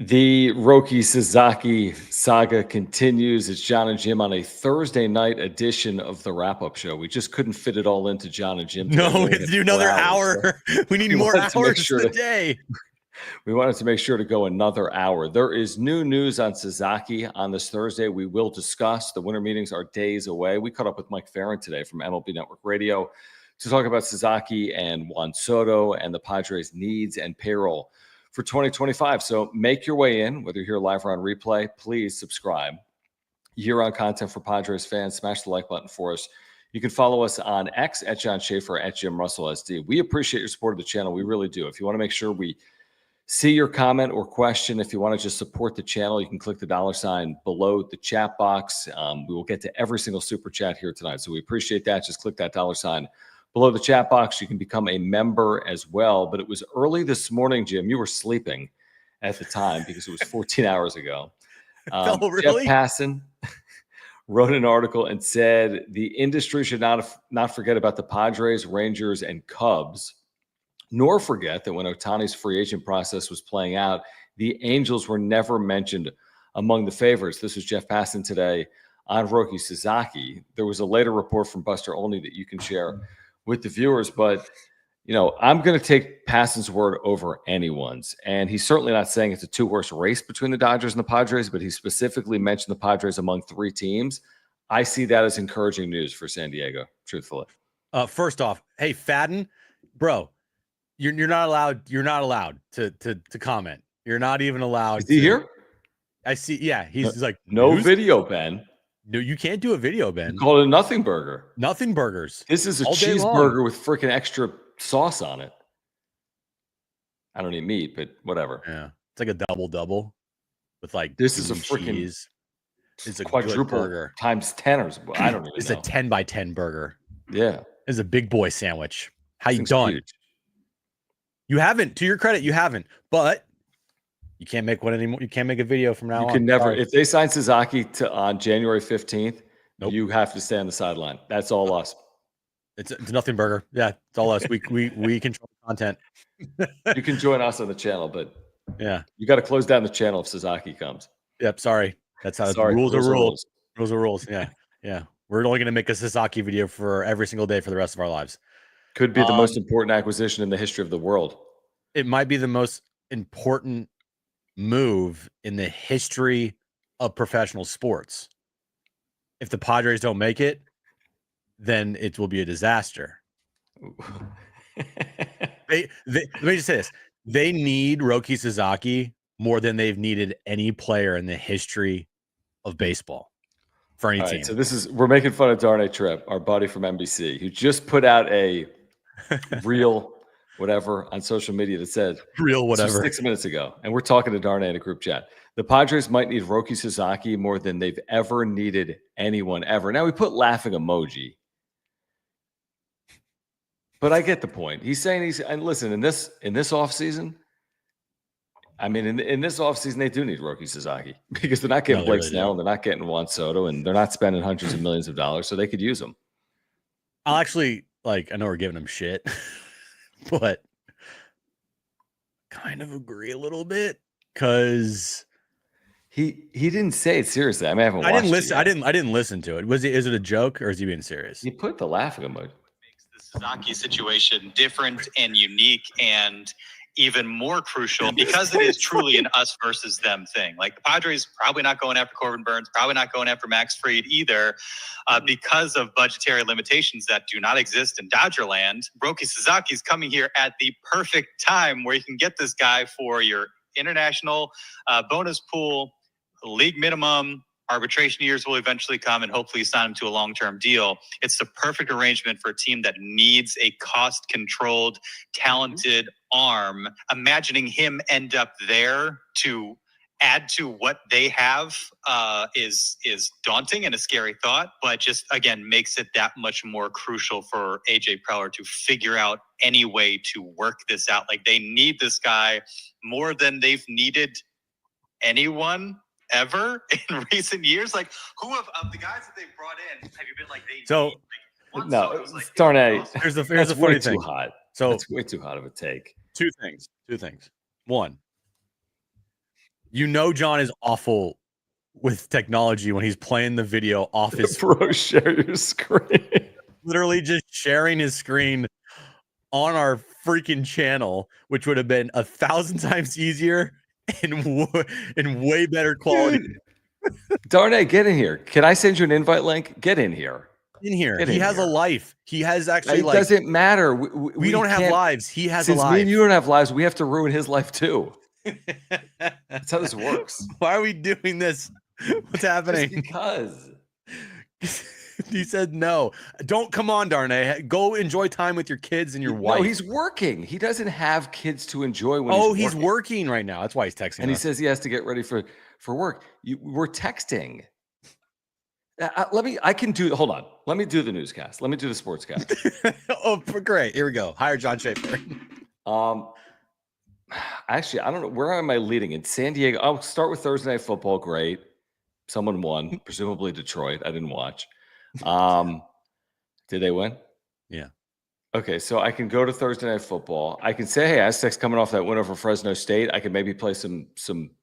The Roki Sasaki saga continues. It's Jon and Jim on a Thursday night edition of the wrap-up show. We just couldn't fit it all into Jon and Jim. No, we have to do another hour. So we need more hours today. We wanted to make sure to go another hour. There is new news on Sasaki on this Thursday. We will discuss. The winter meetings are days away. We caught up with Mike Farron today from MLB Network Radio to talk about Sasaki and Juan Soto and the Padres' needs and payroll for 2025. So make your way in, whether you're here live or on replay. Please subscribe. Year-round content for Padres fans. Smash the like button for us. You can follow us on X at Jon Schaefer, at Jim Russell SD. We appreciate your support of the channel. We really do. If you want to make sure we see your comment or question, if you want to just support the channel, you can click the $ below the chat box. We will get to every single super chat here tonight. So we appreciate that. Just click that $ below the chat box. You can become a member as well. But it was early this morning, Jim. You were sleeping at the time because it was 14 hours ago. Oh, really? Jeff Passan wrote an article and said the industry should not forget about the Padres, Rangers, and Cubs, nor forget that when Ohtani's free agent process was playing out, the Angels were never mentioned among the favorites. This was Jeff Passan today on Roki Sasaki. There was a later report from Buster Olney that you can share with the viewers, but I'm going to take Passan's word over anyone's. And he's certainly not saying it's a two-horse race between the Dodgers and the Padres, but he specifically mentioned the Padres among three teams. I see that as encouraging news for San Diego, truthfully. First off, hey, Fadden, bro, you're not allowed. You're not allowed to comment. You're not even allowed. Is he here? I see. Yeah, he's like no video, Ben. No, you can't do a video, Ben. You call it a nothing burger. Nothing burgers. This is a cheeseburger with freaking extra sauce on it. I don't eat meat, but whatever. Yeah, it's like a double with like this is a freaking cheese. It's a quadruple burger times 10 or I don't even it's know. It's a 10 by 10 burger. Yeah, it's a big boy sandwich. How you done? Huge. You haven't, to your credit, you haven't, but you can't make one anymore. You can't make a video from now on. You can never. Sorry. If they sign Sasaki on January 15th, nope. You have to stay on the sideline. That's all us. It's nothing burger. Yeah, it's all us. We control the content. You can join us on the channel, but yeah, you got to close down the channel if Sasaki comes. Yep. Sorry. That's how rules are rules. Rules are rules. Yeah. Yeah. We're only going to make a Sasaki video for every single day for the rest of our lives. Could be the most important acquisition in the history of the world. It might be the most important move in the history of professional sports. If the Padres don't make it, then it will be a disaster. Let me just say this. They need Roki Sasaki more than they've needed any player in the history of baseball for any team. So we're making fun of Darnay Tripp, our buddy from NBC, who just put out a real whatever on social media that said real whatever 6 minutes ago. And we're talking to Darnay in a group chat. The Padres might need Roki Sasaki more than they've ever needed anyone ever. Now we put laughing emoji, but I get the point. He's saying and listen, in this offseason, I mean, in this offseason, they do need Roki Sasaki because they're not getting Blake Snell and they're not getting Juan Soto and they're not spending hundreds of millions of dollars, so they could use them. I'll actually, I know we're giving him shit, but kind of agree a little bit because he didn't say it seriously. I mean, I didn't listen. I didn't listen to it. Is it a joke or is he being serious? He put the laughing emoji. Makes the Sasaki situation different and unique and even more crucial because it is truly an us versus them thing. Like the Padres probably not going after Corbin Burns, probably not going after Max Fried either because of budgetary limitations that do not exist in Dodgerland. Roki Sasaki is coming here at the perfect time where you can get this guy for your international bonus pool, league minimum. Arbitration years will eventually come and hopefully sign him to a long-term deal. It's the perfect arrangement for a team that needs a cost-controlled, talented arm. Imagining him end up there to add to what they have is daunting and a scary thought, but just, again, makes it that much more crucial for AJ Preller to figure out any way to work this out. Like, they need this guy more than they've needed anyone ever in recent years. Like, who of the guys that they've brought in have you been like they so need, no Darnay, here's the funny thing. Too hot. So it's way too hot of a take. Two things. One, You know, John is awful with technology when he's playing the video off his Bro, share your screen. literally just sharing his screen on our freaking channel, which would have been 1,000 times easier and way better quality. Darnay, get in here. Can I send you an invite link? Get in here. In here, Get he in has here. a life. He has actually It like. doesn't matter. We don't have can't- lives. He has a Since me life. and you don't have lives, we have to ruin his life too. That's how this works. Why are we doing this? What's Just happening? because. He said no. Don't come on, Darnay. Go enjoy time with your kids and your wife. No, he's working. He doesn't have kids to enjoy when he's working right now. That's why he's texting. And he us. says he has to get ready for work. We're texting. I can do, hold on. Let me do the newscast. Let me do the sportscast. Oh, great. Here we go. Hire John Schaefer. Actually, I don't know. Where am I leading? In San Diego. I'll start with Thursday Night Football. Great. Someone won, presumably Detroit. I didn't watch. Did they win? Yeah. Okay, so I can go to Thursday Night Football. I can say, hey, Aztecs coming off that win over Fresno State. I can maybe play some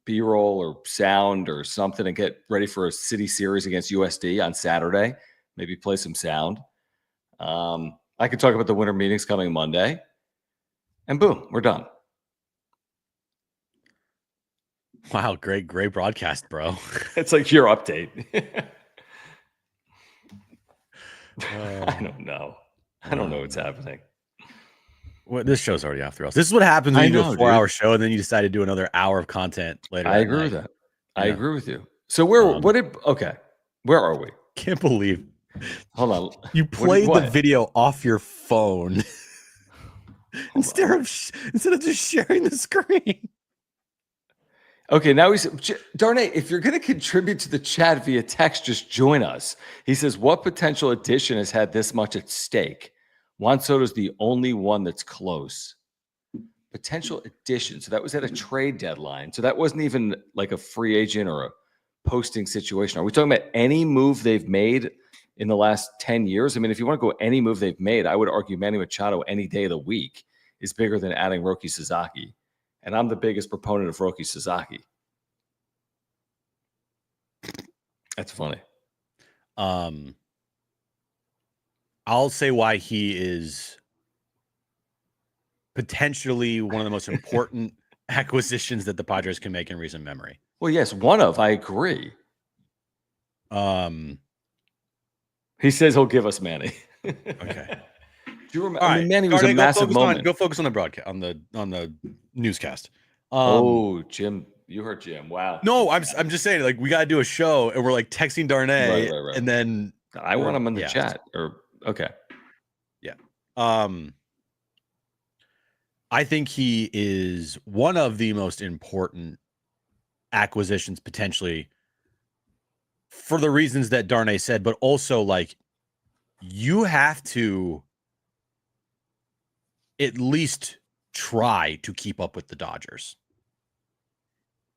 B-roll or sound or something and get ready for a city series against USD on Saturday. Maybe play some sound. I could talk about the winter meetings coming Monday. And boom, we're done. Wow, great broadcast, bro. It's like your update. I don't know. I don't know what's happening. Well, this show's already off the rails. This is what happens when I you do know, a 4-hour show and then you decide to do another hour of content later. I agree with that. I agree with you. So where are we? Can't believe. Hold on. You played the video off your phone instead of just sharing the screen. Okay, now he's Darnay, if you're going to contribute to the chat via text, just join us. He says, what potential addition has had this much at stake? Juan Soto's the only one that's close. Potential addition. So that was at a trade deadline. So that wasn't even like a free agent or a posting situation. Are we talking about any move they've made in the last 10 years? I mean, if you want to go any move they've made, I would argue Manny Machado any day of the week is bigger than adding Roki Sasaki. And I'm the biggest proponent of Roki Sasaki. That's funny. I'll say why he is potentially one of the most important acquisitions that the Padres can make in recent memory. Well, yes, I agree. He says he'll give us Manny. Okay. Do you remember? I mean, Manny was a massive moment. Go focus on the broadcast, on the newscast. Jim, you heard Jim. Wow. No, I'm just saying, like, we got to do a show, and we're like texting Darnay, right. and then I want him in the chat. Okay. Yeah. I think he is one of the most important acquisitions potentially for the reasons that Darnay said, but also like you have to at least try to keep up with the Dodgers.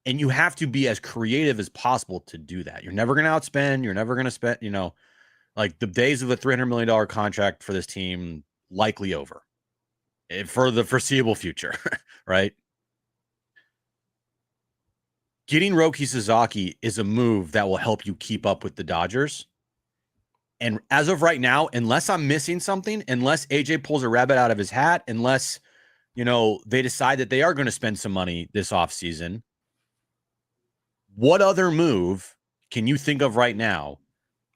And you have to be as creative as possible to do that. You're never going to outspend. You're never going to spend, like the days of a $300 million contract for this team likely over for the foreseeable future, right? Getting Roki Sasaki is a move that will help you keep up with the Dodgers. And as of right now, unless I'm missing something, unless AJ pulls a rabbit out of his hat, unless, they decide that they are going to spend some money this offseason, what other move can you think of right now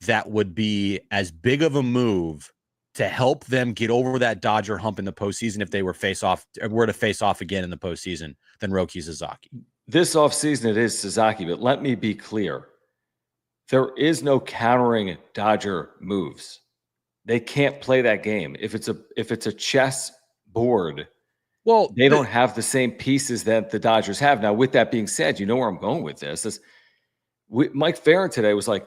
that would be as big of a move to help them get over that Dodger hump in the postseason if they were to face off again in the postseason than Roki Sasaki? This offseason it is Sasaki, but let me be clear. There is no countering Dodger moves. They can't play that game. If it's a chess board, well, they don't have the same pieces that the Dodgers have. Now, with that being said, you know where I'm going with this. Mike Farron today was like,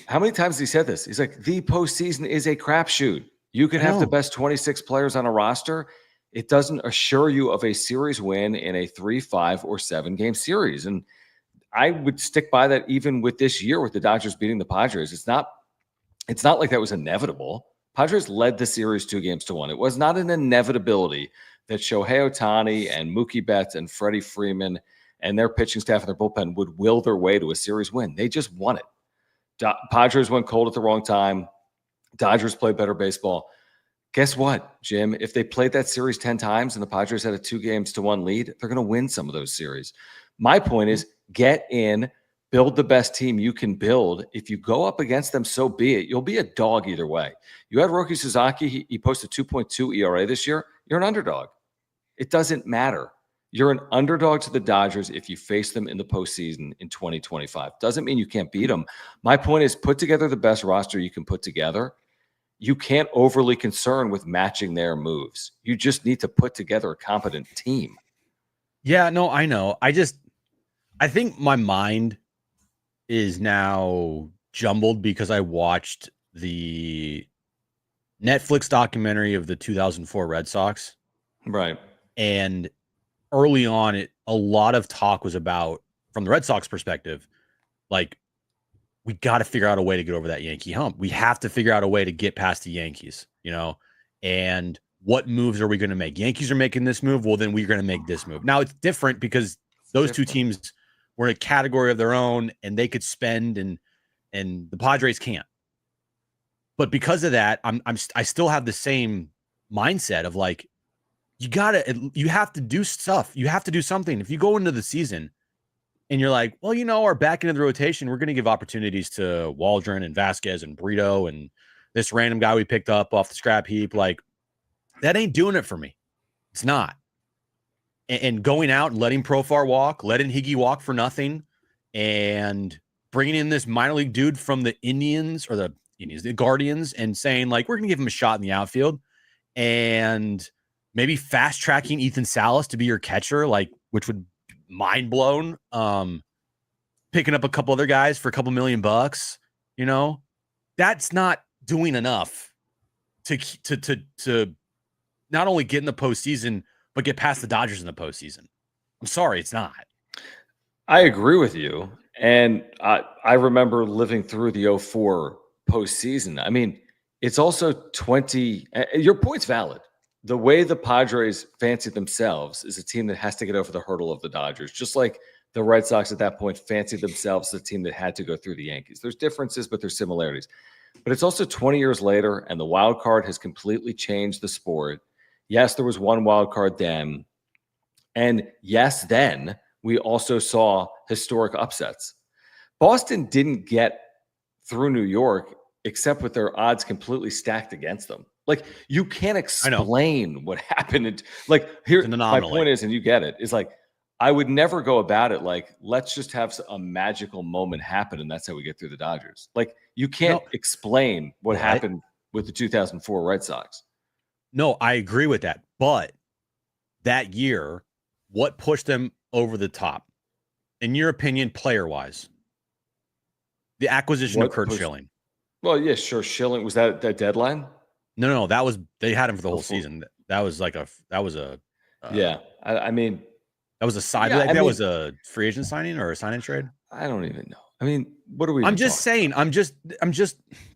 how many times has he said this? He's like, the postseason is a crapshoot. You can have the best 26 players on a roster. It doesn't assure you of a series win in a 3, 5, or 7-game series. And I would stick by that even with this year with the Dodgers beating the Padres. It's not like that was inevitable. Padres led the series 2-1. It was not an inevitability that Shohei Ohtani and Mookie Betts and Freddie Freeman and their pitching staff and their bullpen would will their way to a series win. They just won it. Padres went cold at the wrong time. Dodgers played better baseball. Guess what, Jim? If they played that series 10 times and the Padres had a 2-1 lead, they're going to win some of those series. My point is get in, build the best team you can build. If you go up against them, so be it. You'll be a dog either way. You had Roki Sasaki. He posted 2.2 ERA this year. You're an underdog. It doesn't matter. You're an underdog to the Dodgers if you face them in the postseason in 2025. Doesn't mean you can't beat them. My point is put together the best roster you can put together. You can't overly concern with matching their moves. You just need to put together a competent team. Yeah, no, I know. I think my mind is now jumbled because I watched the Netflix documentary of the 2004 Red Sox. Right. And early on, a lot of talk was about, from the Red Sox perspective, like, we got to figure out a way to get over that Yankee hump. We have to figure out a way to get past the Yankees, and what moves are we going to make? Yankees are making this move. Well, then we're going to make this move. Now it's different because those two teams were in a category of their own and they could spend and the Padres can't. But because of that, I still have the same mindset of like, you have to do stuff. You have to do something. If you go into the season and you're like, well, our back end of the rotation, we're going to give opportunities to Waldron and Vasquez and Brito and this random guy we picked up off the scrap heap. Like, that ain't doing it for me. It's not. And going out and letting Profar walk, letting Higgy walk for nothing, and bringing in this minor league dude from the Indians or the Guardians and saying, like, we're going to give him a shot in the outfield, and maybe fast tracking Ethan Salas to be your catcher, like, which would mind blown. Picking up a couple other guys for a couple $1 million, that's not doing enough to not only get in the postseason, but get past the Dodgers in the postseason. I'm sorry, it's not. I agree with you. And I remember living through the 2004 postseason. I mean, it's also 20. Your point's valid. The way the Padres fancied themselves is a team that has to get over the hurdle of the Dodgers, just like the Red Sox at that point fancied themselves as a team that had to go through the Yankees. There's differences, but there's similarities. But it's also 20 years later, and the wild card has completely changed the sport. Yes, there was one wild card then. And yes, then we also saw historic upsets. Boston didn't get through New York except with their odds completely stacked against them. Like, you can't explain what happened. Like, here, my point is, and you get it, is like, I would never go about it like, let's just have a magical moment happen, and that's how we get through the Dodgers. Like, you can't explain what happened with the 2004 Red Sox. No, I agree with that. But that year, what pushed them over the top, in your opinion, player-wise? The acquisition of Kurt Schilling. Well, yeah, sure. Schilling, was that deadline? No, that was, they had him for the whole season. That was a yeah. I mean, that was a side. Yeah, that was a free agent signing or a sign and trade. I don't even know. I mean, what are we? I'm just saying. I'm just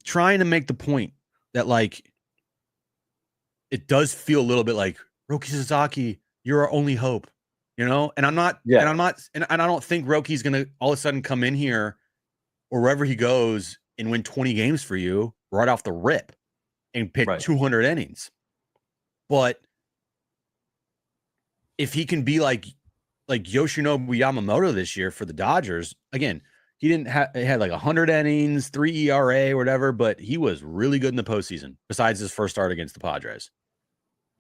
trying to make the point that, like, it does feel a little bit like Roki Sasaki, you're our only hope, And I'm not. Yeah. And I don't think Roki's gonna all of a sudden come in here or wherever he goes and win 20 games for you right off the rip and pitch 200 innings. But if he can be like Yoshinobu Yamamoto this year for the Dodgers, again, he had like 100 innings, 3 ERA or whatever, but he was really good in the postseason besides his first start against the Padres.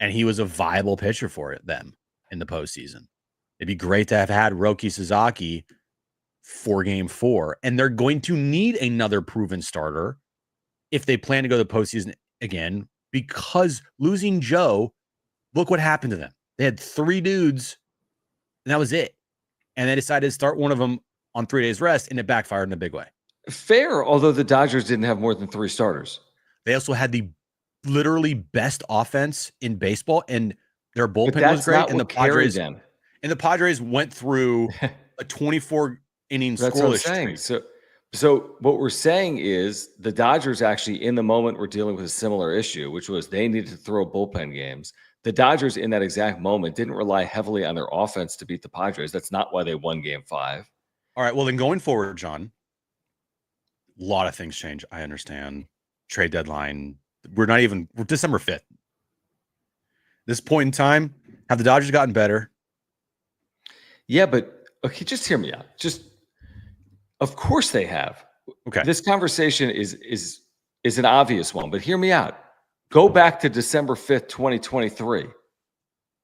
And he was a viable pitcher for them in the postseason. It'd be great to have had Roki Sasaki for game 4. And they're going to need another proven starter if they plan to go to the postseason again, because losing Joe, look what happened to them. They had 3 dudes, and that was it. And they decided to start one of them on 3 days rest, and it backfired in a big way. Fair, although the Dodgers didn't have more than 3 starters. They also had the literally best offense in baseball, and their bullpen was great. And the Padres went through a 24 inning scoreless streak. So what we're saying is the Dodgers actually in the moment were dealing with a similar issue, which was they needed to throw bullpen games. The Dodgers in that exact moment didn't rely heavily on their offense to beat the Padres. That's not why they won Game 5. All right, well, then going forward, John, a lot of things change. I understand. Trade deadline. We're December 5th. This point in time, have the Dodgers gotten better? Yeah, but okay, just hear me out. Of course they have. Okay. This conversation is an obvious one, but hear me out. Go back to December 5th, 2023.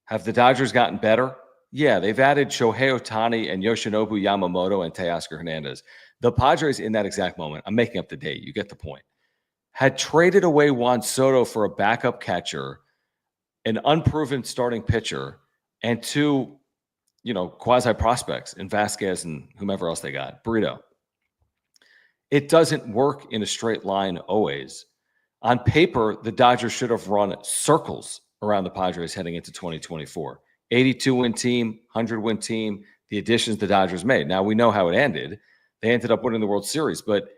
Have the Dodgers gotten better? Yeah, they've added Shohei Ohtani and Yoshinobu Yamamoto and Teoscar Hernandez. The Padres in that exact moment, I'm making up the date, you get the point, had traded away Juan Soto for a backup catcher, an unproven starting pitcher, and two, quasi prospects in Vasquez and whomever else they got, Brito. It doesn't work in a straight line always. On paper, the Dodgers should have run circles around the Padres heading into 2024. 82-win team, 100-win team, the additions the Dodgers made. Now, we know how it ended. They ended up winning the World Series, but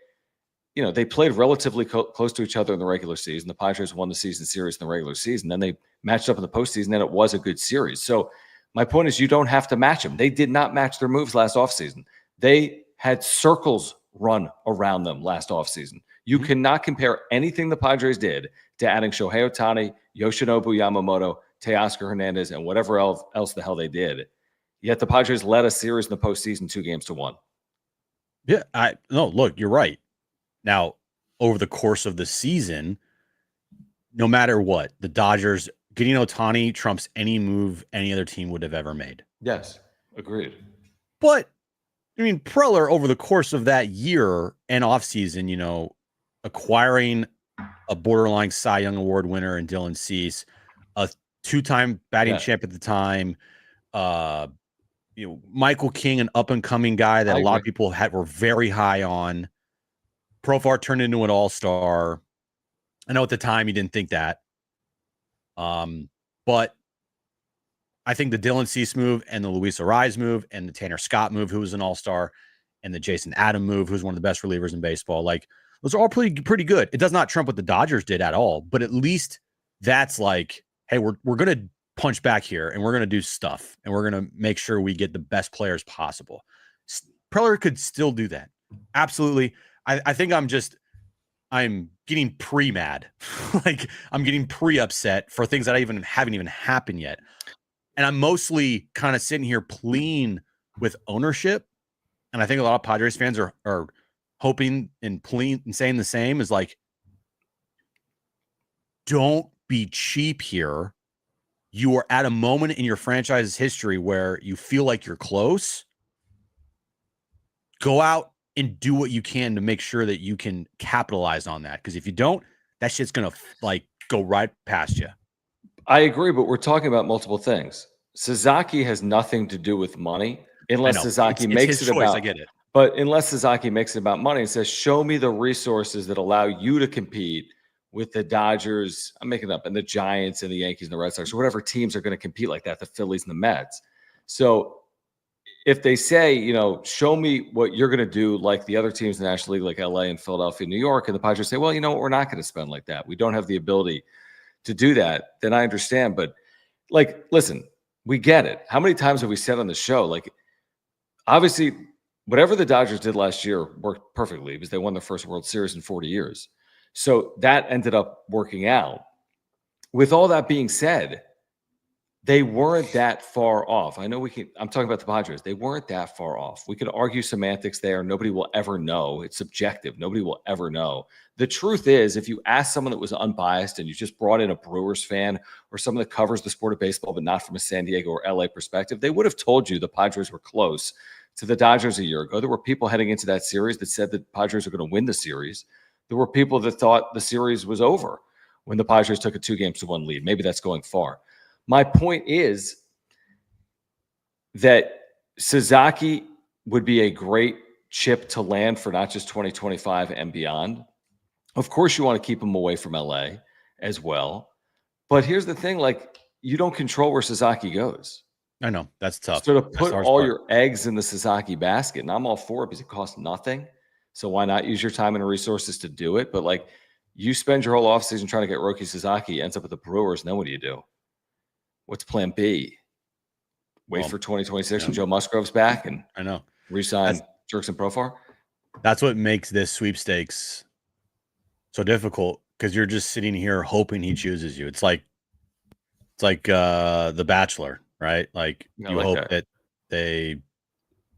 they played relatively close to each other in the regular season. The Padres won the season series in the regular season. Then they matched up in the postseason, and it was a good series. So my point is you don't have to match them. They did not match their moves last offseason. They had circles run around them last offseason. You cannot compare anything the Padres did to adding Shohei Ohtani, Yoshinobu Yamamoto, Teoscar Hernandez, and whatever else the hell they did. Yet the Padres led a series in the postseason 2-1. Yeah, look, you're right. Now, over the course of the season, no matter what, the Dodgers getting Ohtani trumps any move any other team would have ever made. Yes, agreed. But, Preller, over the course of that year and offseason, acquiring a borderline Cy Young Award winner in Dylan Cease, a two-time batting champ at the time, Michael King, an up-and-coming guy that a lot of people were very high on. Profar turned into an all-star. I know at the time he didn't think that. But I think the Dylan Cease move and the Luis Ariz move and the Tanner Scott move, who was an all-star, and the Jason Adam move, who's one of the best relievers in baseball, those are all pretty good. It does not trump what the Dodgers did at all, but at least that's like, hey, we're going to punch back here and we're going to do stuff and we're going to make sure we get the best players possible. Preller could still do that. Absolutely. I think I'm getting pre-mad. I'm getting pre-upset for things that haven't even happened yet. And I'm mostly kind of sitting here pleading with ownership. And I think a lot of Padres fans are hoping and pleading and saying the same, is don't be cheap here. You are at a moment in your franchise's history where you feel like you're close. Go out and do what you can to make sure that you can capitalize on that. Because if you don't, that shit's going to go right past you. I agree, but we're talking about multiple things. Sasaki has nothing to do with money unless Sasaki makes it about. I get it. But unless Sasaki makes it about money and says, show me the resources that allow you to compete with the Dodgers, I'm making it up, and the Giants and the Yankees and the Red Sox, or whatever teams are going to compete like that, the Phillies and the Mets. So if they say, show me what you're going to do like the other teams in the National League, like LA and Philadelphia, New York, and the Padres say, well, we're not going to spend like that. We don't have the ability to do that. Then I understand. But listen, we get it. How many times have we said on the show, obviously, whatever the Dodgers did last year worked perfectly because they won their first World Series in 40 years. So that ended up working out. With all that being said, they weren't that far off. I know I'm talking about the Padres. They weren't that far off. We could argue semantics there. Nobody will ever know. It's subjective. Nobody will ever know. The truth is, if you ask someone that was unbiased and you just brought in a Brewers fan or someone that covers the sport of baseball, but not from a San Diego or LA perspective, they would have told you the Padres were close to the Dodgers a year ago. There were people heading into that series that said that Padres were going to win the series. There were people that thought the series was over when the Padres took a 2-1 lead. Maybe that's going far. My point is that Sasaki would be a great chip to land for not just 2025 and beyond. Of course, you want to keep him away from LA as well. But here's the thing, you don't control where Sasaki goes. I know. That's tough. So to put all your eggs in the Sasaki basket, and I'm all for it because it costs nothing. So why not use your time and resources to do it? But you spend your whole offseason trying to get Roki Sasaki, ends up with the Brewers, and then what do you do? What's plan B? Wait Well, for 2026 yeah. when Joe Musgrove's back and I know. re-sign Jerks and Profar? That's what makes this sweepstakes so difficult, because you're just sitting here hoping he chooses you. It's like The Bachelor, right? Like I you like hope that. that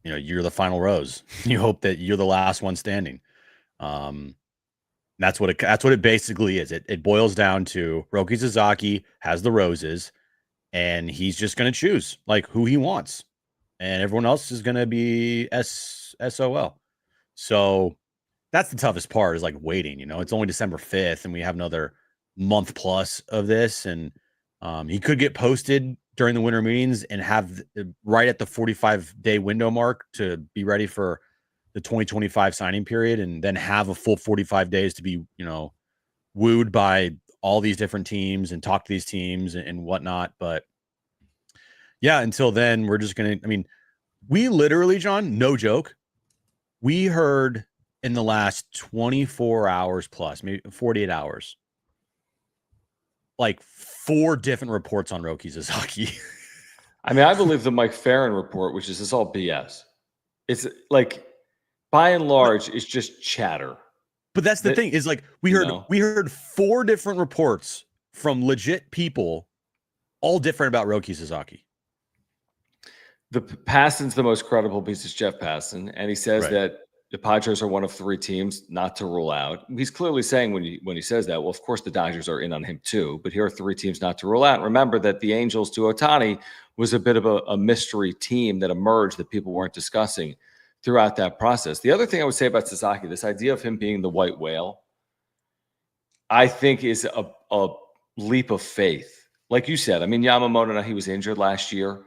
you're the final rose. You hope that you're the last one standing. That's what it basically is. It boils down to Roki Sasaki has the roses, and he's just going to choose like who he wants, and everyone else is going to be SOL. So that's the toughest part, is like waiting. It's only December 5th, and we have another month plus of this, and he could get posted during the winter meetings and have right at the 45-day window mark to be ready for the 2025 signing period, and then have a full 45 days to be, wooed by all these different teams and talk to these teams and whatnot. But yeah, until then, we're just going to, we literally, John, no joke, we heard in the last 24 hours plus, maybe 48 hours, like 4 different reports on Roki Sasaki. I believe the Mike Farron report, which is all BS. It's like, by and large, it's just chatter. But that's the thing, is like we heard 4 different reports from legit people, all different about Roki Sasaki. The Passan's the most credible piece is Jeff Passan, and he says that the Padres are one of 3 teams not to rule out. He's clearly saying when he says that, well, of course the Dodgers are in on him too, but here are 3 teams not to rule out. Remember that the Angels to Ohtani was a bit of a mystery team that emerged that people weren't discussing throughout that process. The other thing I would say about Sasaki, this idea of him being the white whale, I think is a leap of faith. Like you said, Yamamoto, he was injured last year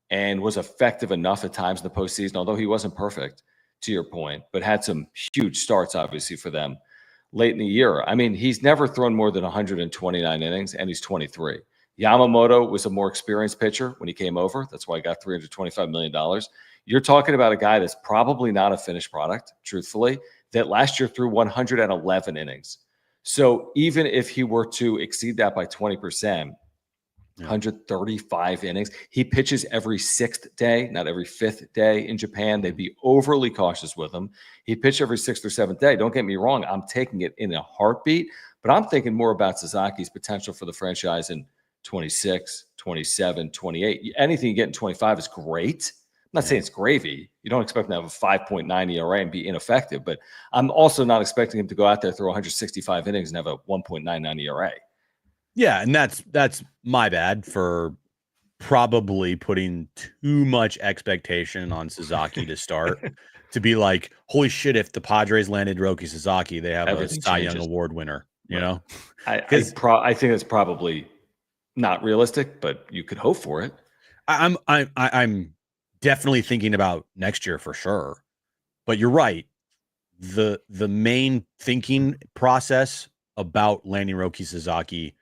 and was effective enough at times in the postseason, although he wasn't perfect, to your point, but had some huge starts, obviously, for them late in the year. He's never thrown more than 129 innings, and he's 23. Yamamoto was a more experienced pitcher when he came over. That's why he got $325 million. You're talking about a guy that's probably not a finished product, truthfully, that last year threw 111 innings. So even if he were to exceed that by 20%, 135 innings. He pitches every 6th day, not every 5th day in Japan. They'd be overly cautious with him. He pitched every 6th or 7th day. Don't get me wrong. I'm taking it in a heartbeat, but I'm thinking more about Sasaki's potential for the franchise in 26, 27, 28. Anything you get in 25 is great. I'm not saying it's gravy. You don't expect him to have a 5.9 ERA and be ineffective, but I'm also not expecting him to go out there, throw 165 innings and have a 1.99 ERA. Yeah, and that's my bad for probably putting too much expectation on Sasaki to start. To be like, holy shit, if the Padres landed Roki Sasaki, they have a Cy Young Award winner, you know? I think it's probably not realistic, but you could hope for it. I'm definitely thinking about next year for sure. But you're right. The main thinking process about landing Roki Sasaki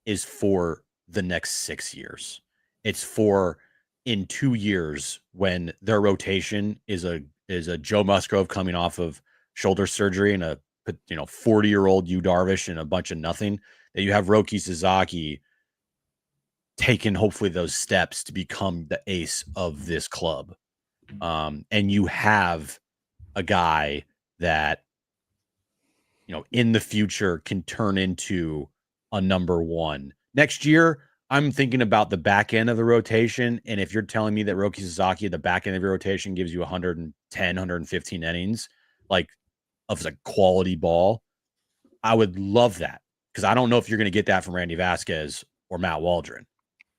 is for the next 6 years. It's for in 2 years when their rotation is a Joe Musgrove coming off of shoulder surgery and a 40-year-old Yu Darvish and a bunch of nothing, that you have Roki Sasaki taking hopefully those steps to become the ace of this club. And you have a guy that in the future can turn into a number 1. Next year, I'm thinking about the back end of the rotation. And if you're telling me that Roki Sasaki at the back end of your rotation gives you 110, 115 innings, like of like quality ball, I would love that. Because I don't know if you're going to get that from Randy Vasquez or Matt Waldron.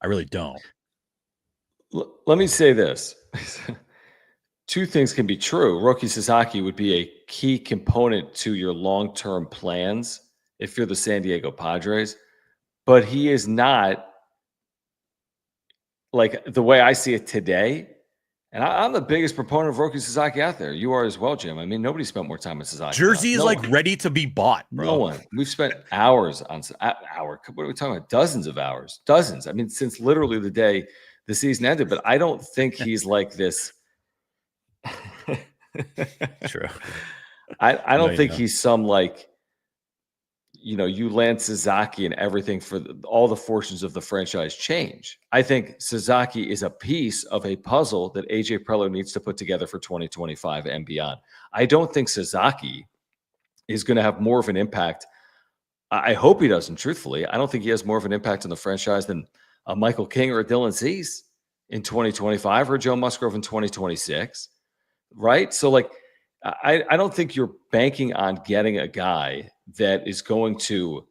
I really don't. Let me say this. 2 things can be true. Roki Sasaki would be a key component to your long-term plans if you're the San Diego Padres, but he is not, like the way I see it today. And I'm the biggest proponent of Roki Sasaki out there. You are as well, Jim. Nobody spent more time with Sasaki. Jersey is ready to be bought, bro. No one. We've spent hours on what are we talking about? Dozens of hours. Dozens. Since literally the day the season ended. But I don't think he's like this. True. I don't think he's some you land Sasaki and everything for all the fortunes of the franchise change. I think Sasaki is a piece of a puzzle that AJ Preller needs to put together for 2025 and beyond. I don't think Sasaki is going to have more of an impact. I hope he doesn't, truthfully. I don't think he has more of an impact on the franchise than Michael King or Dylan Cease in 2025 or Joe Musgrove in 2026, right? So, like, I don't think you're banking on getting a guy that is going to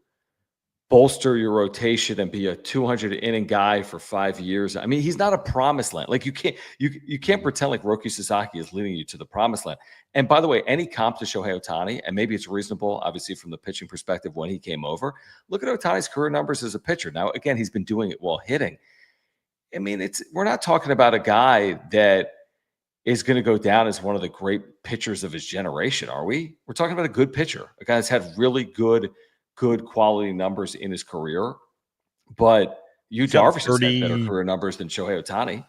bolster your rotation and be a 200 inning guy for 5 years. I mean, he's not a promised land. Like, you can't pretend like Roki Sasaki is leading you to the promised land. And by the way, any comp to Shohei Ohtani, and maybe it's reasonable, obviously, from the pitching perspective when he came over. Look at Ohtani's career numbers as a pitcher. Now, again, he's been doing it while hitting. I mean, we're not talking about a guy that is going to go down as one of the great pitchers of his generation, are we? We're talking about a good pitcher, a guy that's had really good quality numbers in his career. But Darvish has had better career numbers than Shohei Ohtani.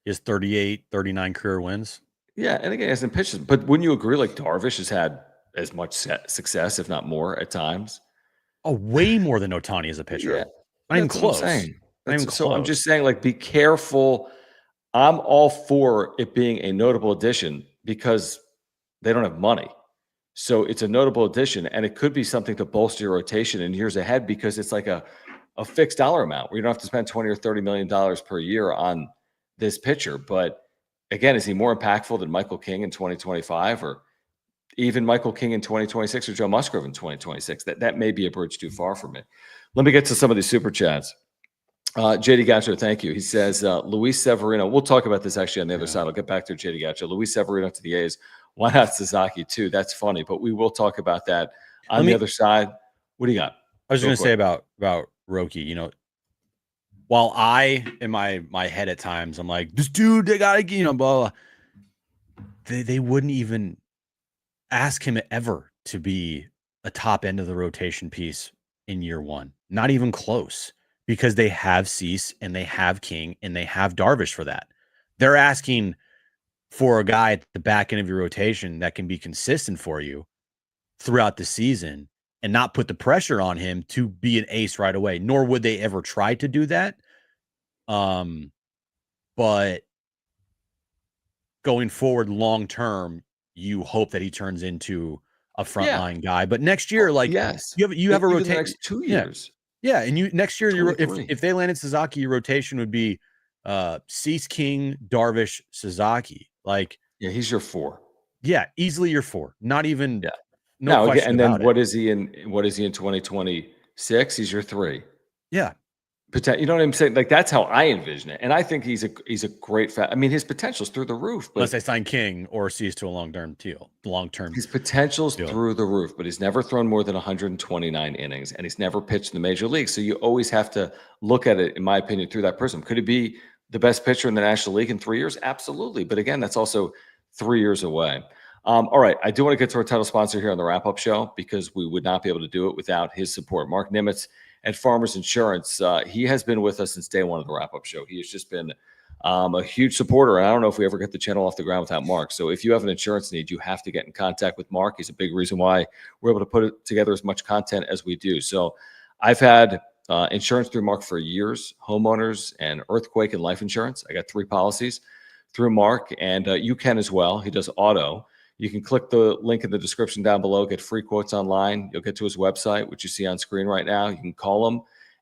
He has 38, 39 career wins. Yeah, and again, he hasn't pitched. But wouldn't you agree, like, Darvish has had as much success, if not more, at times? Oh, way more than Ohtani as a pitcher. Yeah, not even close. I'm just saying, like, be careful. I'm all for it being a notable addition because they don't have money. So it's a notable addition, and it could be something to bolster your rotation in years ahead because it's like a fixed dollar amount where you don't have to spend $20 or $30 million per year on this pitcher. But again, is he more impactful than Michael King in 2025 or even Michael King in 2026 or Joe Musgrove in 2026? That may be a bridge too far for me. Let me get to some of these super chats. JD Gatcher, thank you. He says, Luis Severino. We'll talk about this actually on the other side. I'll get back to JD Gatcher. Luis Severino to the A's. Why not Sasaki too? That's funny, but we will talk about that on the other side. What do you got? I was going to say about Roki, while I, in my head at times, I'm like, this dude, they got to, blah, blah. They wouldn't even ask him ever to be a top end of the rotation piece in year one. Not even close, because they have Cease and they have King and they have Darvish for that. They're asking for a guy at the back end of your rotation that can be consistent for you throughout the season and not put the pressure on him to be an ace right away, nor would they ever try to do that. But going forward long-term, you hope that he turns into a frontline guy. But next year, yes, you have a rotation next 2 years. Yeah. And next year, if they landed Sasaki, your rotation would be Cease, King, Darvish, Sasaki. He's your 4. Yeah, easily your 4. Not even no question. And then what is he in 2026? He's your 3. Yeah. You know what I'm saying? Like, that's how I envision it. And I think he's a great I mean, his potential's through the roof. But unless they sign King or Cease to a long-term deal. His potential's through the roof, but he's never thrown more than 129 innings, and he's never pitched in the major leagues. So you always have to look at it, in my opinion, through that prism. Could he be the best pitcher in the National League in 3 years? Absolutely. But again, that's also 3 years away. All right. I do want to get to our title sponsor here on the wrap-up show because we would not be able to do it without his support. Mark Nimitz at Farmers Insurance. He has been with us since day one of the wrap-up show. He has just been a huge supporter, and I don't know if we ever get the channel off the ground without Mark. So if you have an insurance need, you have to get in contact with Mark. He's a big reason why we're able to put together as much content as we do. So I've had insurance through Mark for years, homeowners and earthquake and life insurance. I got 3 policies through Mark, and you can as well. He does auto. You can click the link in the description down below, get free quotes online. You'll get to his website, which you see on screen right now. You can call him,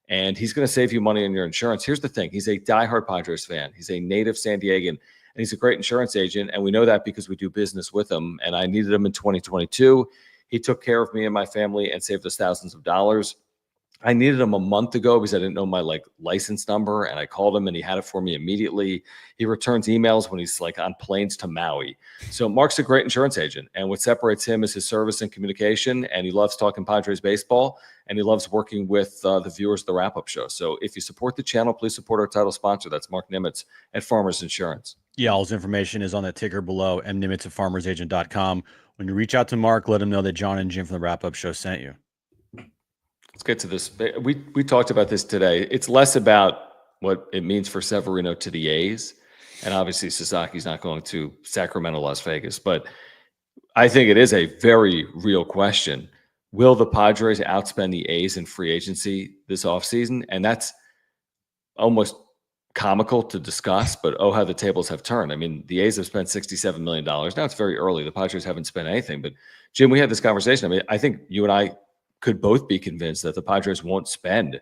and he's going to save you money on your insurance. Here's the thing. He's a diehard Padres fan. He's a native San Diegan, and he's a great insurance agent, and we know that because we do business with him, and I needed him in 2022. He took care of me and my family and saved us thousands of dollars. I needed him a month ago because I didn't know my license number, and I called him and he had it for me immediately. He returns emails when he's on planes to Maui. So Mark's a great insurance agent, and what separates him is his service and communication, and he loves talking Padres baseball, and he loves working with the viewers of the wrap-up show. So if you support the channel, please support our title sponsor. That's Mark Nimitz at Farmers Insurance. Yeah, all his information is on that ticker below, mnimitz at farmersagent.com. When you reach out to Mark, let him know that Jon and Jim from the wrap-up show sent you. Let's get to this. We talked about this today. It's less about what it means for Severino to the A's, and obviously Sasaki's not going to Sacramento, Las Vegas, but I think it is a very real question. will the Padres outspend the A's in free agency this offseason? And that's almost comical to discuss, but oh, how the tables have turned. I mean, the A's have spent $67 million. Now it's very early. The Padres haven't spent anything. But Jim, we had this conversation. I mean, I think you and I could both be convinced that the Padres won't spend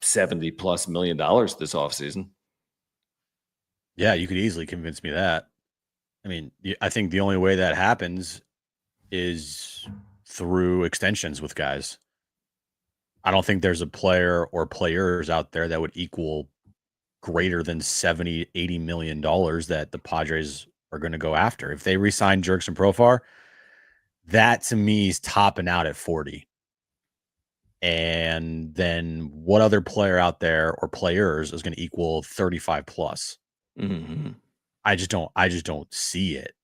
$70+ million this offseason. Yeah, you could easily convince me that. I mean, I think the only way that happens is through extensions with guys. I don't think there's a player or players out there that would equal greater than 70, 80 million dollars that the Padres are going to go after. If they re-sign Jerks and Profar, that to me is topping out at 40. And then what other player out there or players is going to equal 35 plus? Mm-hmm. I just don't see it.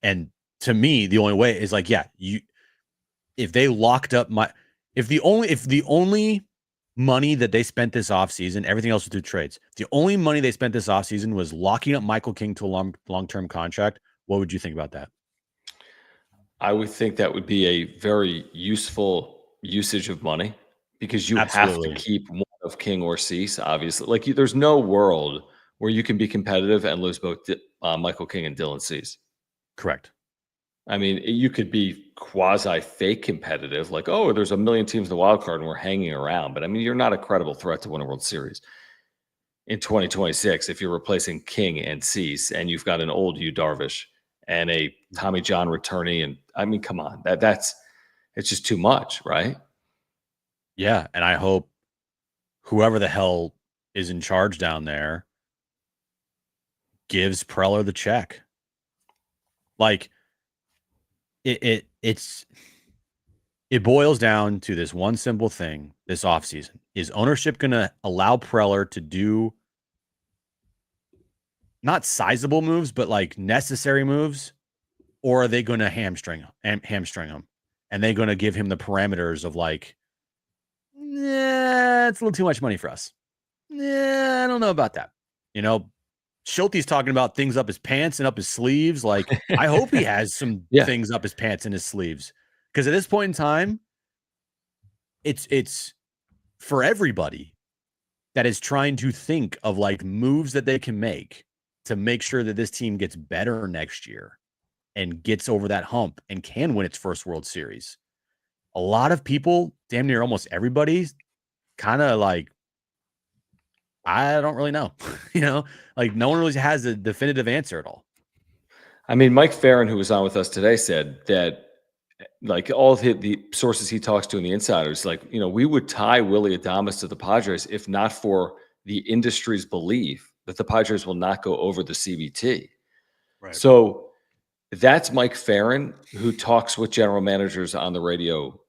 And to me, the only way is like, yeah, if they locked up if the only money that they spent this offseason, everything else was through trades. The only money they spent this offseason was locking up Michael King to a long-term contract. What would you think about that? I would think that would be a very useful usage of money because you Absolutely. have to keep one of King or Cease, obviously. Like there's no world where you can be competitive and lose both Michael King and Dylan Cease. Correct. I mean, you could be quasi-fake competitive, like, oh, there's a million teams in the wild card and we're hanging around. But I mean, you're not a credible threat to win a World Series in 2026 if you're replacing King and Cease and you've got an old Yu Darvish and a Tommy John returnee. And I mean, come on, it's just too much, right? Yeah, and I hope whoever the hell is in charge down there gives Preller the check. Like it boils down to this one simple thing this offseason. Is ownership going to allow Preller to do not sizable moves, but like necessary moves? Or are they going to hamstring him? And they're going to give him the parameters of like, it's a little too much money for us. I don't know about that. You know, Schulte's talking about things up his pants and up his sleeves. Like, I hope he has some things up his pants and his sleeves. Because at this point in time, it's for everybody that is trying to think of like moves that they can make to make sure that this team gets better next year and gets over that hump and can win its first World Series. A lot of people, damn near almost everybody's kind of like, I don't really know, you know, like no one really has a definitive answer at all. I mean, Mike Farron, who was on with us today, said that like all of the sources he talks to in the insiders, like, you know, we would tie Willy Adames to the Padres if not for the industry's belief that the Padres will not go over the CBT. Right. So that's Mike Farron, who talks with general managers on the radio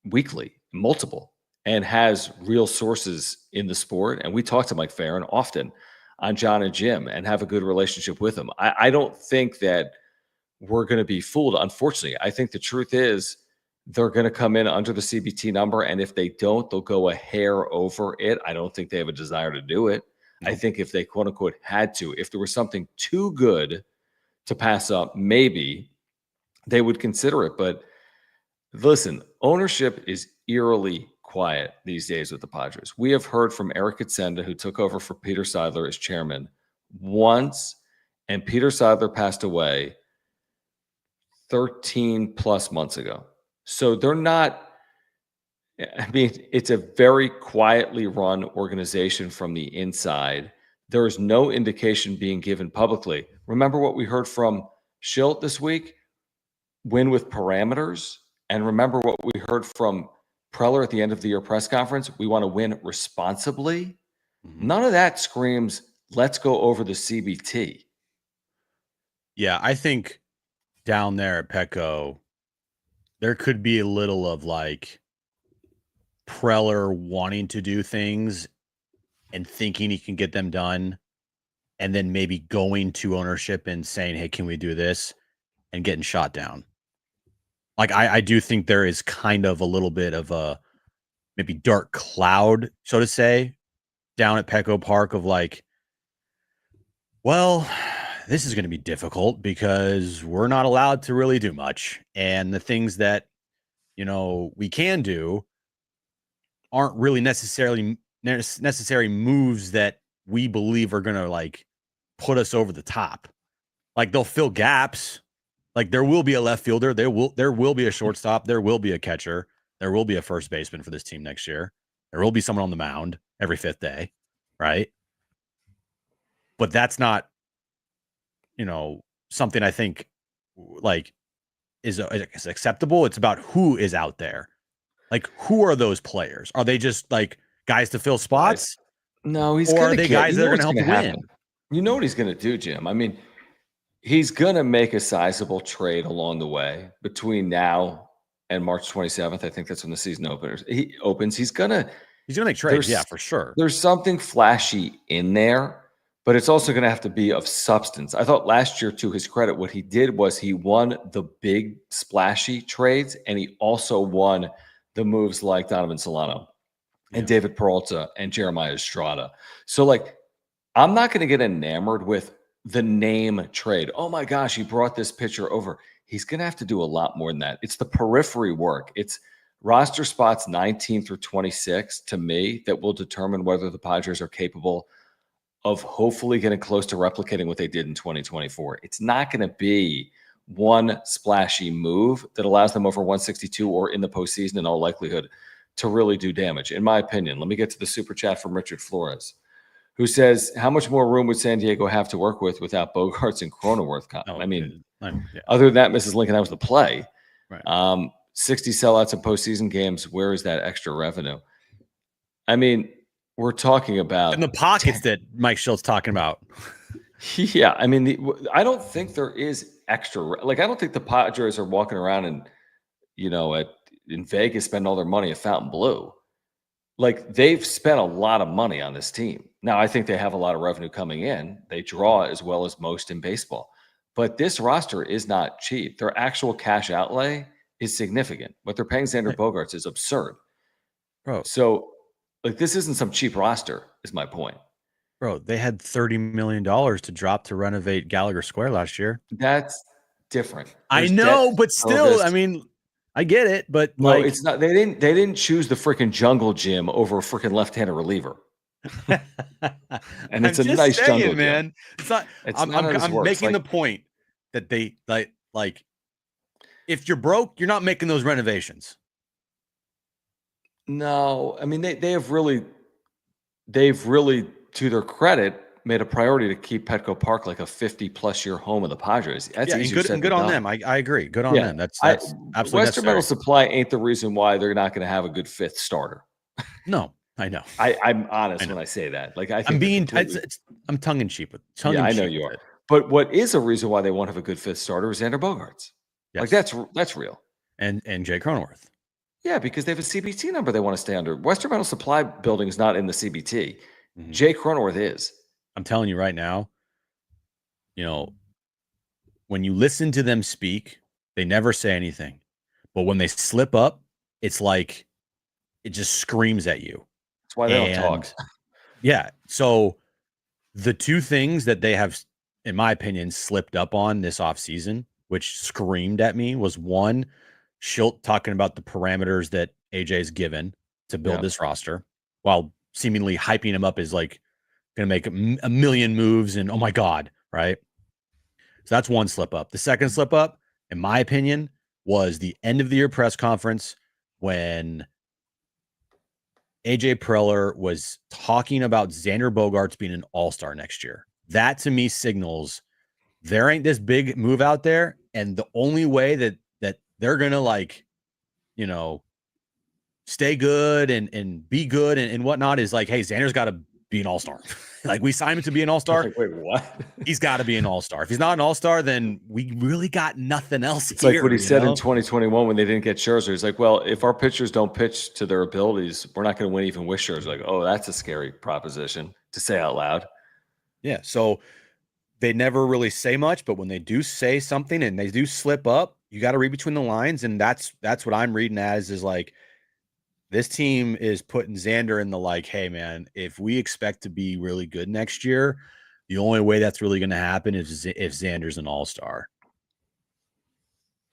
weekly, multiple, and has real sources in the sport. And we talk to Mike Farron often on Jon and Jim and have a good relationship with him. I don't think that we're going to be fooled. Unfortunately, I think the truth is they're going to come in under the CBT number. And if they don't, they'll go a hair over it. I don't think they have a desire to do it. Nope. I think if they quote unquote had to, if there was something too good to pass up, maybe they would consider it. But listen, ownership is eerily quiet these days with the Padres. We have heard from Eric Katsenda, who took over for Peter Seidler as chairman once, and Peter Seidler passed away 13 plus months ago. So they're not, I mean, it's a very quietly run organization from the inside. There is no indication being given publicly. Remember what we heard from Schilt this week? Win with parameters. And remember what we heard from Preller at the end of the year press conference? We want to win responsibly. Mm-hmm. None of that screams, let's go over the CBT. Yeah, I think down there at Petco, there could be a little of like Preller wanting to do things and thinking he can get them done, and then maybe going to ownership and saying, hey, can we do this? And getting shot down. Like, I do think there is kind of a little bit of a maybe dark cloud, so to say, down at Petco Park of like, well, this is going to be difficult because we're not allowed to really do much. And the things that we can do aren't really necessary moves that we believe are going to like put us over the top. Like they'll fill gaps. Like there will be a left fielder. There will be a shortstop. There will be a catcher. There will be a first baseman for this team next year. There will be someone on the mound every fifth day, right? But that's not, something I think like is acceptable. It's about who is out there. Like, who are those players? Are they just like guys to fill spots? No, he's or going are they guys that are going to help you win? You know what he's going to do, Jim? I mean, he's going to make a sizable trade along the way between now and March 27th. I think that's when the season opens. He's going to make trades, yeah, for sure. There's something flashy in there, but it's also going to have to be of substance. I thought last year, to his credit, what he did was he won the big splashy trades, and he also won the moves like Donovan Solano and David Peralta and Jeremiah Estrada. So, like, I'm not going to get enamored with the name trade. Oh my gosh, he brought this pitcher over. He's going to have to do a lot more than that. It's the periphery work. It's roster spots 19 through 26 to me that will determine whether the Padres are capable of hopefully getting close to replicating what they did in 2024. It's not going to be one splashy move that allows them over 162 or in the postseason in all likelihood to really do damage, in my opinion. Let me get to the super chat from Richard Flores, who says, how much more room would San Diego have to work with without Bogaerts and Cronenworth? Other than that, Mrs. Lincoln, that was the play. Right. 60 sellouts in postseason games. Where is that extra revenue? I mean, we're talking about in the pockets that Mike Schultz talking about. Yeah, I mean, I don't think there is extra. Like, I don't think the Padres are walking around and, in Vegas spend all their money at Fontainebleau. Like, they've spent a lot of money on this team. Now, I think they have a lot of revenue coming in. They draw as well as most in baseball. But this roster is not cheap. Their actual cash outlay is significant. What they're paying Xander Bogaerts is absurd. Bro. So, like, this isn't some cheap roster, is my point. Bro, they had $30 million to drop to renovate Gallagher Square last year. That's different. I know, but still, I mean, I get it, but no, it's not. They didn't choose the freaking jungle gym over a freaking left-handed reliever. And it's a nice jungle man. Gym. It's not. I'm making the point that they like. If you're broke, you're not making those renovations. No, I mean they've really, to their credit, made a priority to keep Petco Park like a 50+ year home of the Padres. That's easier said than good on done. them. I agree. Good on them. That's absolutely Western Metal Supply ain't the reason why they're not going to have a good fifth starter. No, I know. I'm honest when I say that. Like, I think I'm tongue in cheek with. I know you are. But what is a reason why they won't have a good fifth starter is Xander Bogaerts. Yes. Like, that's real. And Jay Cronenworth. Yeah, because they have a CBT number they want to stay under. Western Metal Supply building is not in the CBT. Mm-hmm. Jay Cronenworth is. I'm telling you right now, when you listen to them speak, they never say anything. But when they slip up, it's like it just screams at you. That's why they don't talk. Yeah. So the two things that they have, in my opinion, slipped up on this offseason, which screamed at me, was one, Schilt talking about the parameters that AJ's given to build this roster while seemingly hyping him up as like going to make a million moves and oh my God, right? So that's one slip up. The second slip up, in my opinion, was the end of the year press conference when AJ Preller was talking about Xander Bogaerts being an all-star next year. That to me signals there ain't this big move out there. And the only way that they're going to stay good and be good and whatnot is like, hey, Xander's got to be an all-star. Like, we signed him to be an all-star. Like, wait, what? He's got to be an all-star. If he's not an all-star, then we really got nothing else. It's like what he said in 2021 when they didn't get Scherzer. He's like, well, if our pitchers don't pitch to their abilities, we're not going to win even with Scherzer. Like, oh, that's a scary proposition to say out loud. Yeah. So they never really say much, but when they do say something and they do slip up, you got to read between the lines. And that's what I'm reading as is like, this team is putting Xander in the like, hey, man, if we expect to be really good next year, the only way that's really going to happen is if Xander's an all-star.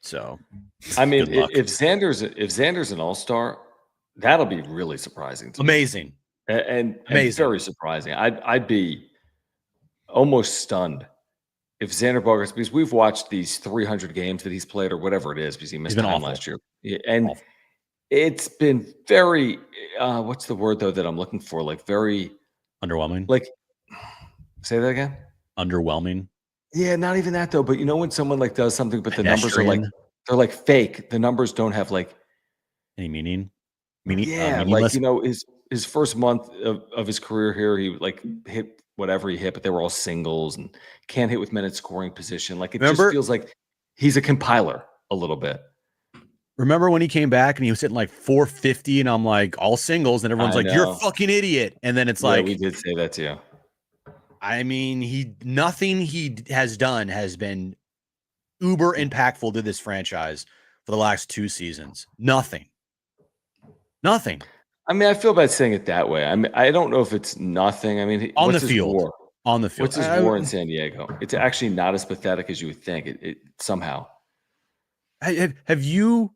So, I mean, good luck. if Xander's an all-star, that'll be really surprising to me. Amazing. And Amazing. very surprising. I'd be almost stunned if Xander Bogaerts, because we've watched these 300 games that he's played or whatever it is, because he missed been time awful. last year. And Awful. it's been very, what's the word though that I'm looking for? Like very Underwhelming. like, say that again. Underwhelming. Yeah, not even that though. But you know when someone like does something, but the numbers are like Pedestrian. they're like fake. The numbers don't have like Any meaning? yeah, like meaningless? you know his first month of his career here, he like hit whatever he hit, but they were all singles and can't hit with men at scoring position. Like it just feels like he's a compiler a little bit. Remember when he came back and he was hitting like 450 and I'm like all singles and everyone's I like, you're a know. fucking idiot. And then it's Yeah, like, we did say that to you. I mean, nothing he has done has been uber impactful to this franchise for the last 2 seasons. Nothing. I mean, I feel bad saying it that way. I mean, I don't know if it's nothing. I mean, On what's the his field. war? On the field. What's his war in San Diego? It's actually not as pathetic as you would think. It somehow. Have you,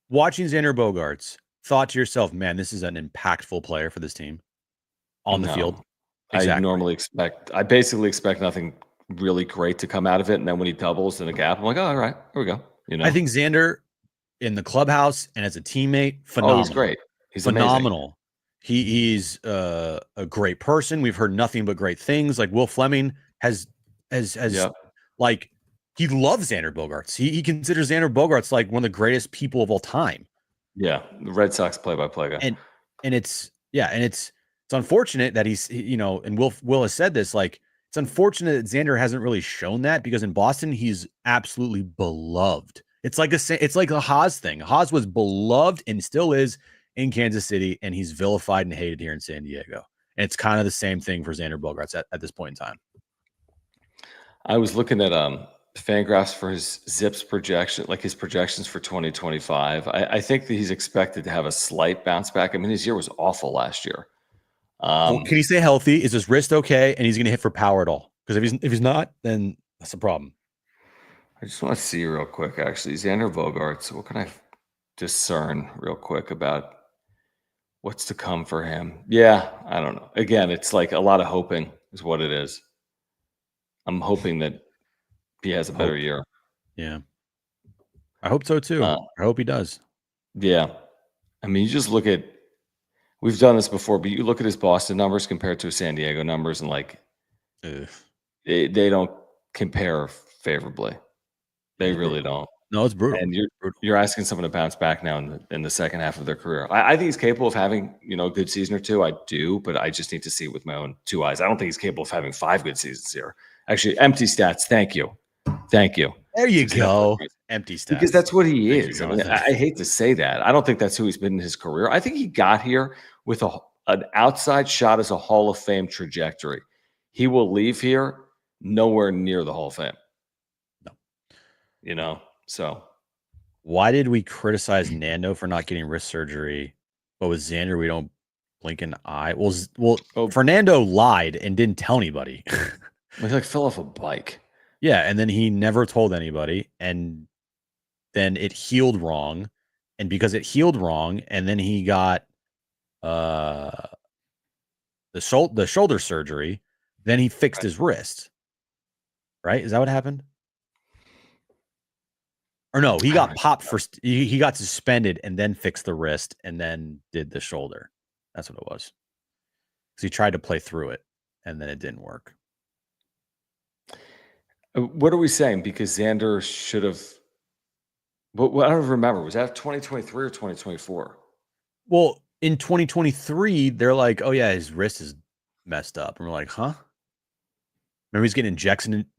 watching Xander Bogaerts, thought to yourself, man, this is an impactful player for this team on the field? Exactly. I basically expect nothing really great to come out of it. And then when he doubles in a gap, I'm like, oh, all right, here we go. You know, I think Xander in the clubhouse and as a teammate, phenomenal. Oh, he's great. He's phenomenal. amazing. He's a great person. We've heard nothing but great things. Like Will Fleming has like, he loves Xander Bogaerts. He considers Xander Bogaerts like one of the greatest people of all time. Yeah, the Red Sox play-by-play guy. And it's unfortunate that he's, you know, and Will has said this, like, it's unfortunate that Xander hasn't really shown that, because in Boston he's absolutely beloved. It's like a Haas thing. Haas was beloved and still is in Kansas City, and he's vilified and hated here in San Diego. And it's kind of the same thing for Xander Bogaerts at this point in time. I was looking at Fangraphs for his Zips projection, like his projections for 2025. I think that he's expected to have a slight bounce back. I mean, his year was awful last year. Can he stay healthy? Is his wrist okay? And he's going to hit for power at all? Because if he's not, then that's a problem. I just want to see real quick, actually, Xander Bogaerts. What can I discern real quick about what's to come for him? Yeah, I don't know. Again, it's like a lot of hoping is what it is. I'm hoping that he has a better year. Yeah. I hope so too. I hope he does. Yeah. I mean, you just look at, we've done this before, but you look at his Boston numbers compared to his San Diego numbers, and like, they don't compare favorably. They really don't. No, it's brutal. And you're asking someone to bounce back now in the second half of their career. I think he's capable of having, you know, a good season or two. I do, but I just need to see it with my own 2 eyes. I don't think he's capable of having 5 good seasons here. Actually, empty stats. Thank you. There you go. Empty stats. Because that's what he is. I mean, I hate to say that. I don't think that's who he's been in his career. I think he got here with an outside shot as a Hall of Fame trajectory. He will leave here nowhere near the Hall of Fame. No. You know, so. Why did we criticize Nando for not getting wrist surgery, but with Xander, we don't blink an eye? Well, Fernando lied and didn't tell anybody. He like fell off a bike. Yeah, and then he never told anybody, and then it healed wrong, and because it healed wrong, and then he got the shoulder surgery, then he fixed his wrist. Right? Is that what happened? Or no, he got popped first. He got suspended and then fixed the wrist and then did the shoulder. That's what it was. Because he tried to play through it, and then it didn't work. What are we saying? Because Xander should have. But I don't remember. Was that 2023 or 2024? Well, in 2023, they're like, "Oh yeah, his wrist is messed up," and we're like, "Huh?" Remember, he's getting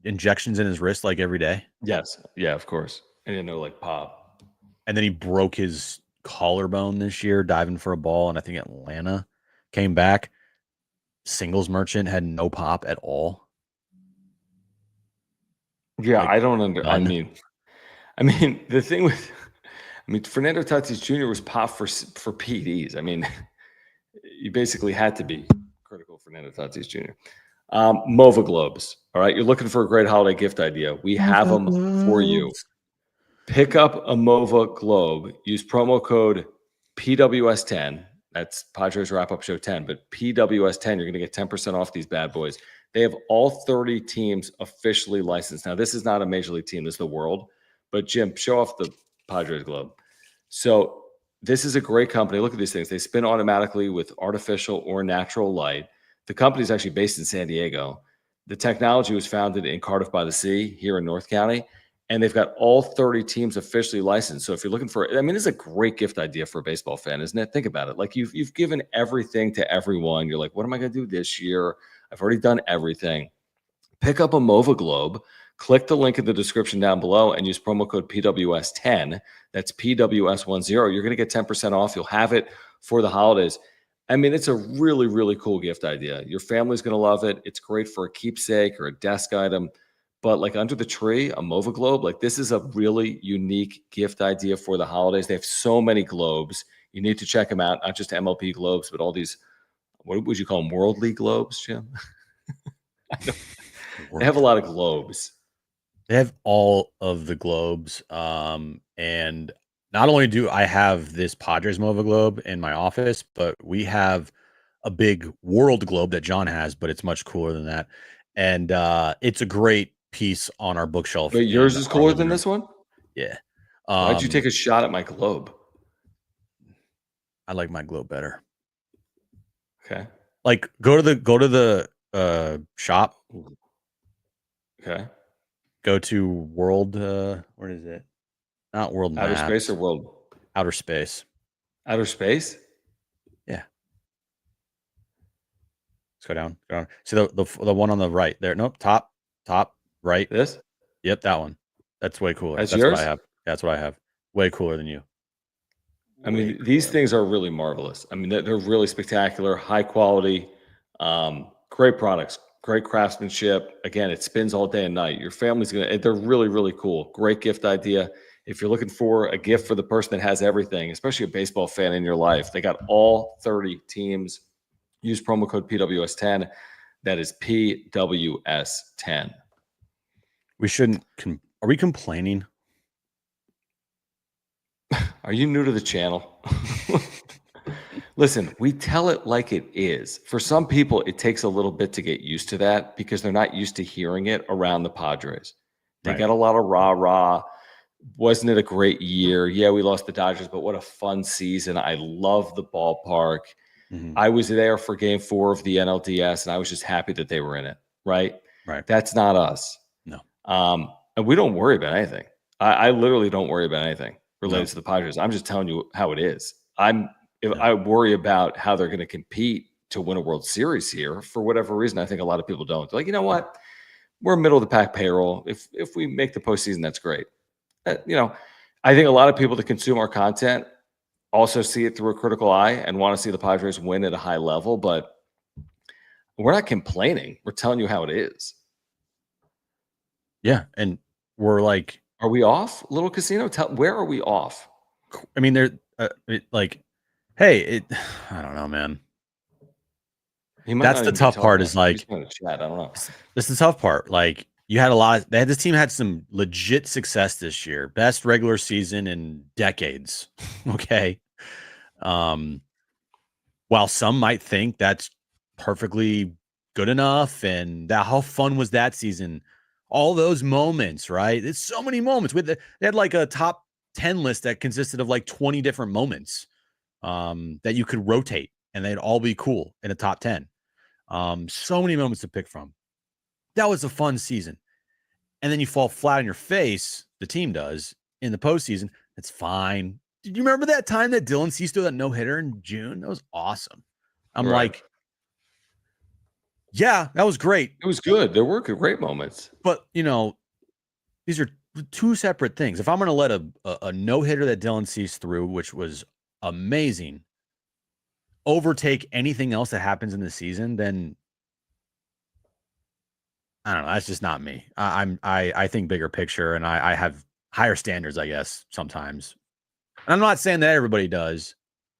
injections in his wrist like every day. Yes. Yeah, of course. I didn't know, like, pop. And then he broke his collarbone this year diving for a ball, and I think Atlanta came back. Singles merchant had no pop at all. Yeah, like, I don't I mean, the thing with, Fernando Tatis Jr. was pop for PEDs. I mean, you basically had to be critical of Fernando Tatis Jr. MOVA globes. All right, you're looking for a great holiday gift idea. We have them for you. Pick up a MOVA Globe. Use promo code PWS10. That's Padres Wrap-Up Show 10, but PWS10, you're going to get 10% off these bad boys. They have all 30 teams officially licensed. Now, this is not a major league team. This is the world. But, Jim, show off the Padres Globe. So this is a great company. Look at these things. They spin automatically with artificial or natural light. The company is actually based in San Diego. The technology was founded in Cardiff by the Sea here in North County. And they've got all 30 teams officially licensed. So if you're looking for, I mean, it's a great gift idea for a baseball fan, isn't it? Think about it. Like you've given everything to everyone. You're like, what am I going to do this year? I've already done everything. Pick up a MOVA Globe, click the link in the description down below and use promo code PWS10. That's PWS10. You're going to get 10% off. You'll have it for the holidays. I mean, it's a really, really cool gift idea. Your family's going to love it. It's great for a keepsake or a desk item. But like under the tree, a MOVA Globe, like this is a really unique gift idea for the holidays. They have so many globes. You need to check them out, not just MLB globes, but all these, what would you call them, worldly globes, Jim? They have a lot of globes. They have all of the globes. And not only do I have this Padres MOVA Globe in my office, but we have a big world globe that John has, but it's much cooler than that. And it's a great piece on our bookshelf. But yours is cooler than this one? Yeah. Why'd you take a shot at my globe? I like my globe better. Okay. Like go to the shop. Okay. Go to world where is it? Not world Outer maps. space or world? Outer space. Outer space? Yeah. Let's go down. Go down. See the one on the right there. Nope. Top right. This? Yep, that one. That's way cooler. That's That's yours? what I have. That's what I have. Way cooler than you. I mean, these things are really marvelous. I mean, they're really spectacular, high quality, great products, great craftsmanship. Again, it spins all day and night. Your family's they're really, really cool. Great gift idea. If you're looking for a gift for the person that has everything, especially a baseball fan in your life, they got all 30 teams. Use promo code PWS10. That is PWS10. We shouldn't. Are we complaining? Are you new to the channel? Listen, we tell it like it is. For some people, it takes a little bit to get used to that because they're not used to hearing it around the Padres. They got a lot of rah-rah. Wasn't it a great year? Yeah, we lost the Dodgers, but what a fun season. I love the ballpark. Mm-hmm. I was there for game 4 of the NLDS, and I was just happy that they were in it, right? Right. That's not us. No. And we don't worry about anything. I literally don't worry about anything related to the Padres. I'm just telling you how it is. I worry about how they're going to compete to win a World Series here for whatever reason. I think a lot of people don't. They're like, you know what? We're middle of the pack payroll. If we make the postseason, that's great. I think a lot of people that consume our content also see it through a critical eye and want to see the Padres win at a high level, but we're not complaining. We're telling you how it is. Yeah, and we're like, are we off, Little Casino? Where are we off? I mean, they're hey, I don't know, man. That's the tough part. Is like, chat. I don't know. This is the tough part. Like, you had a lot. This team had some legit success this year. Best regular season in decades. Okay. While some might think that's perfectly good enough, and how fun was that season? All those moments, right? It's so many moments. They had like a top 10 list that consisted of like 20 different moments that you could rotate, and they'd all be cool in a top 10. So many moments to pick from. That was a fun season. And then you fall flat on your face, the team does, in the postseason. That's fine. Did you remember that time that Dylan Cease threw that no-hitter in June? That was awesome. I'm like, yeah, that was great. It was good. There were great moments. But, these are two separate things. If I'm going to let a no-hitter that Dylan Cease threw, which was amazing, overtake anything else that happens in the season, then I don't know. That's just not me. I think bigger picture, and I have higher standards, I guess, sometimes. And I'm not saying that everybody does.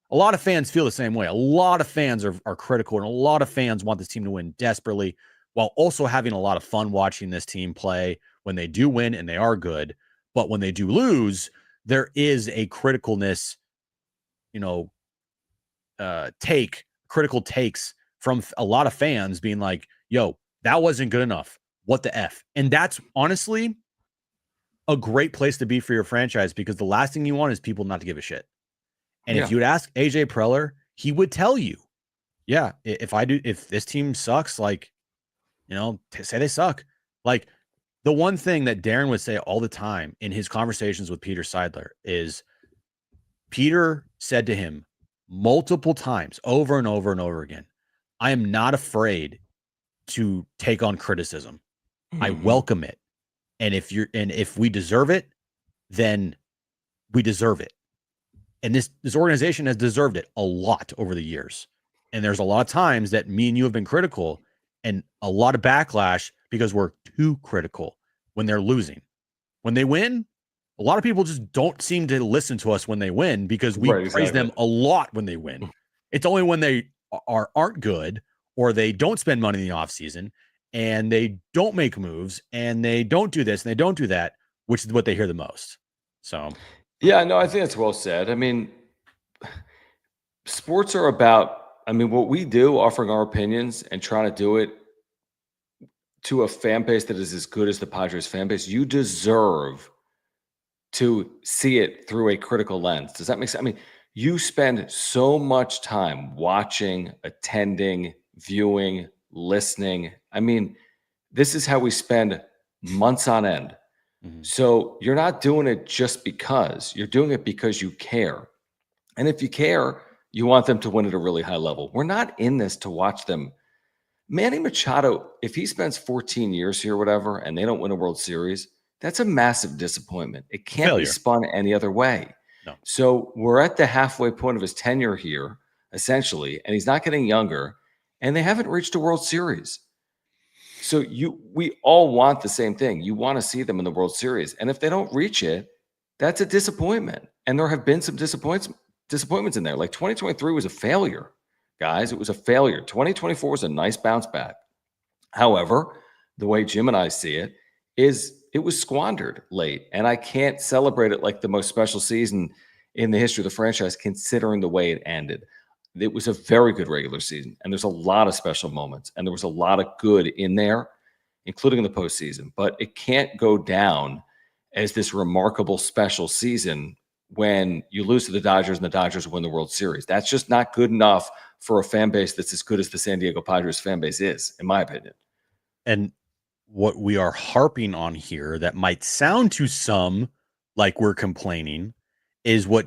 A lot of fans feel the same way. A lot of fans are critical, and a lot of fans want this team to win desperately, while also having a lot of fun watching this team play when they do win and they are good. But when they do lose, there is a criticalness, critical takes from a lot of fans being like, yo, that wasn't good enough. What the F? And that's honestly a great place to be for your franchise, because the last thing you want is people not to give a shit. And if you would ask AJ Preller, he would tell you, yeah, if this team sucks, like, say they suck. Like, the one thing that Darren would say all the time in his conversations with Peter Seidler is Peter said to him multiple times, over and over and over again, I am not afraid to take on criticism. I welcome it. And if we deserve it, then we deserve it. And this organization has deserved it a lot over the years. And there's a lot of times that me and you have been critical, and a lot of backlash because we're too critical when they're losing. When they win, a lot of people just don't seem to listen to us when they win, because we praise them a lot when they win. It's only when they aren't good, or they don't spend money in the offseason, and they don't make moves, and they don't do this and they don't do that, which is what they hear the most. So, yeah, no, I think that's well said. I mean, sports are about, what we do, offering our opinions and trying to do it to a fan base that is as good as the Padres fan base. You deserve to see it through a critical lens. Does that make sense? You spend so much time watching, attending, viewing, listening. This is how we spend months on end. So you're not doing it just because. You're doing it because you care. And if you care, you want them to win at a really high level. We're not in this to watch them. Manny Machado, if he spends 14 years here or whatever, and they don't win a World Series, that's a massive disappointment. It can't be spun any other way. No. So we're at the halfway point of his tenure here, essentially, and he's not getting younger, and they haven't reached a World Series. So we all want the same thing. You want to see them in the World Series. And if they don't reach it, that's a disappointment. And there have been some disappointments in there. Like 2023 was a failure, guys. It was a failure. 2024 was a nice bounce back. However, the way Jim and I see it is it was squandered late. And I can't celebrate it like the most special season in the history of the franchise, considering the way it ended. It was a very good regular season, and there's a lot of special moments, and there was a lot of good in there, including in the postseason. But it can't go down as this remarkable special season when you lose to the Dodgers and the Dodgers win the World Series. That's just not good enough for a fan base that's as good as the San Diego Padres fan base is, in my opinion. And what we are harping on here that might sound to some like we're complaining is what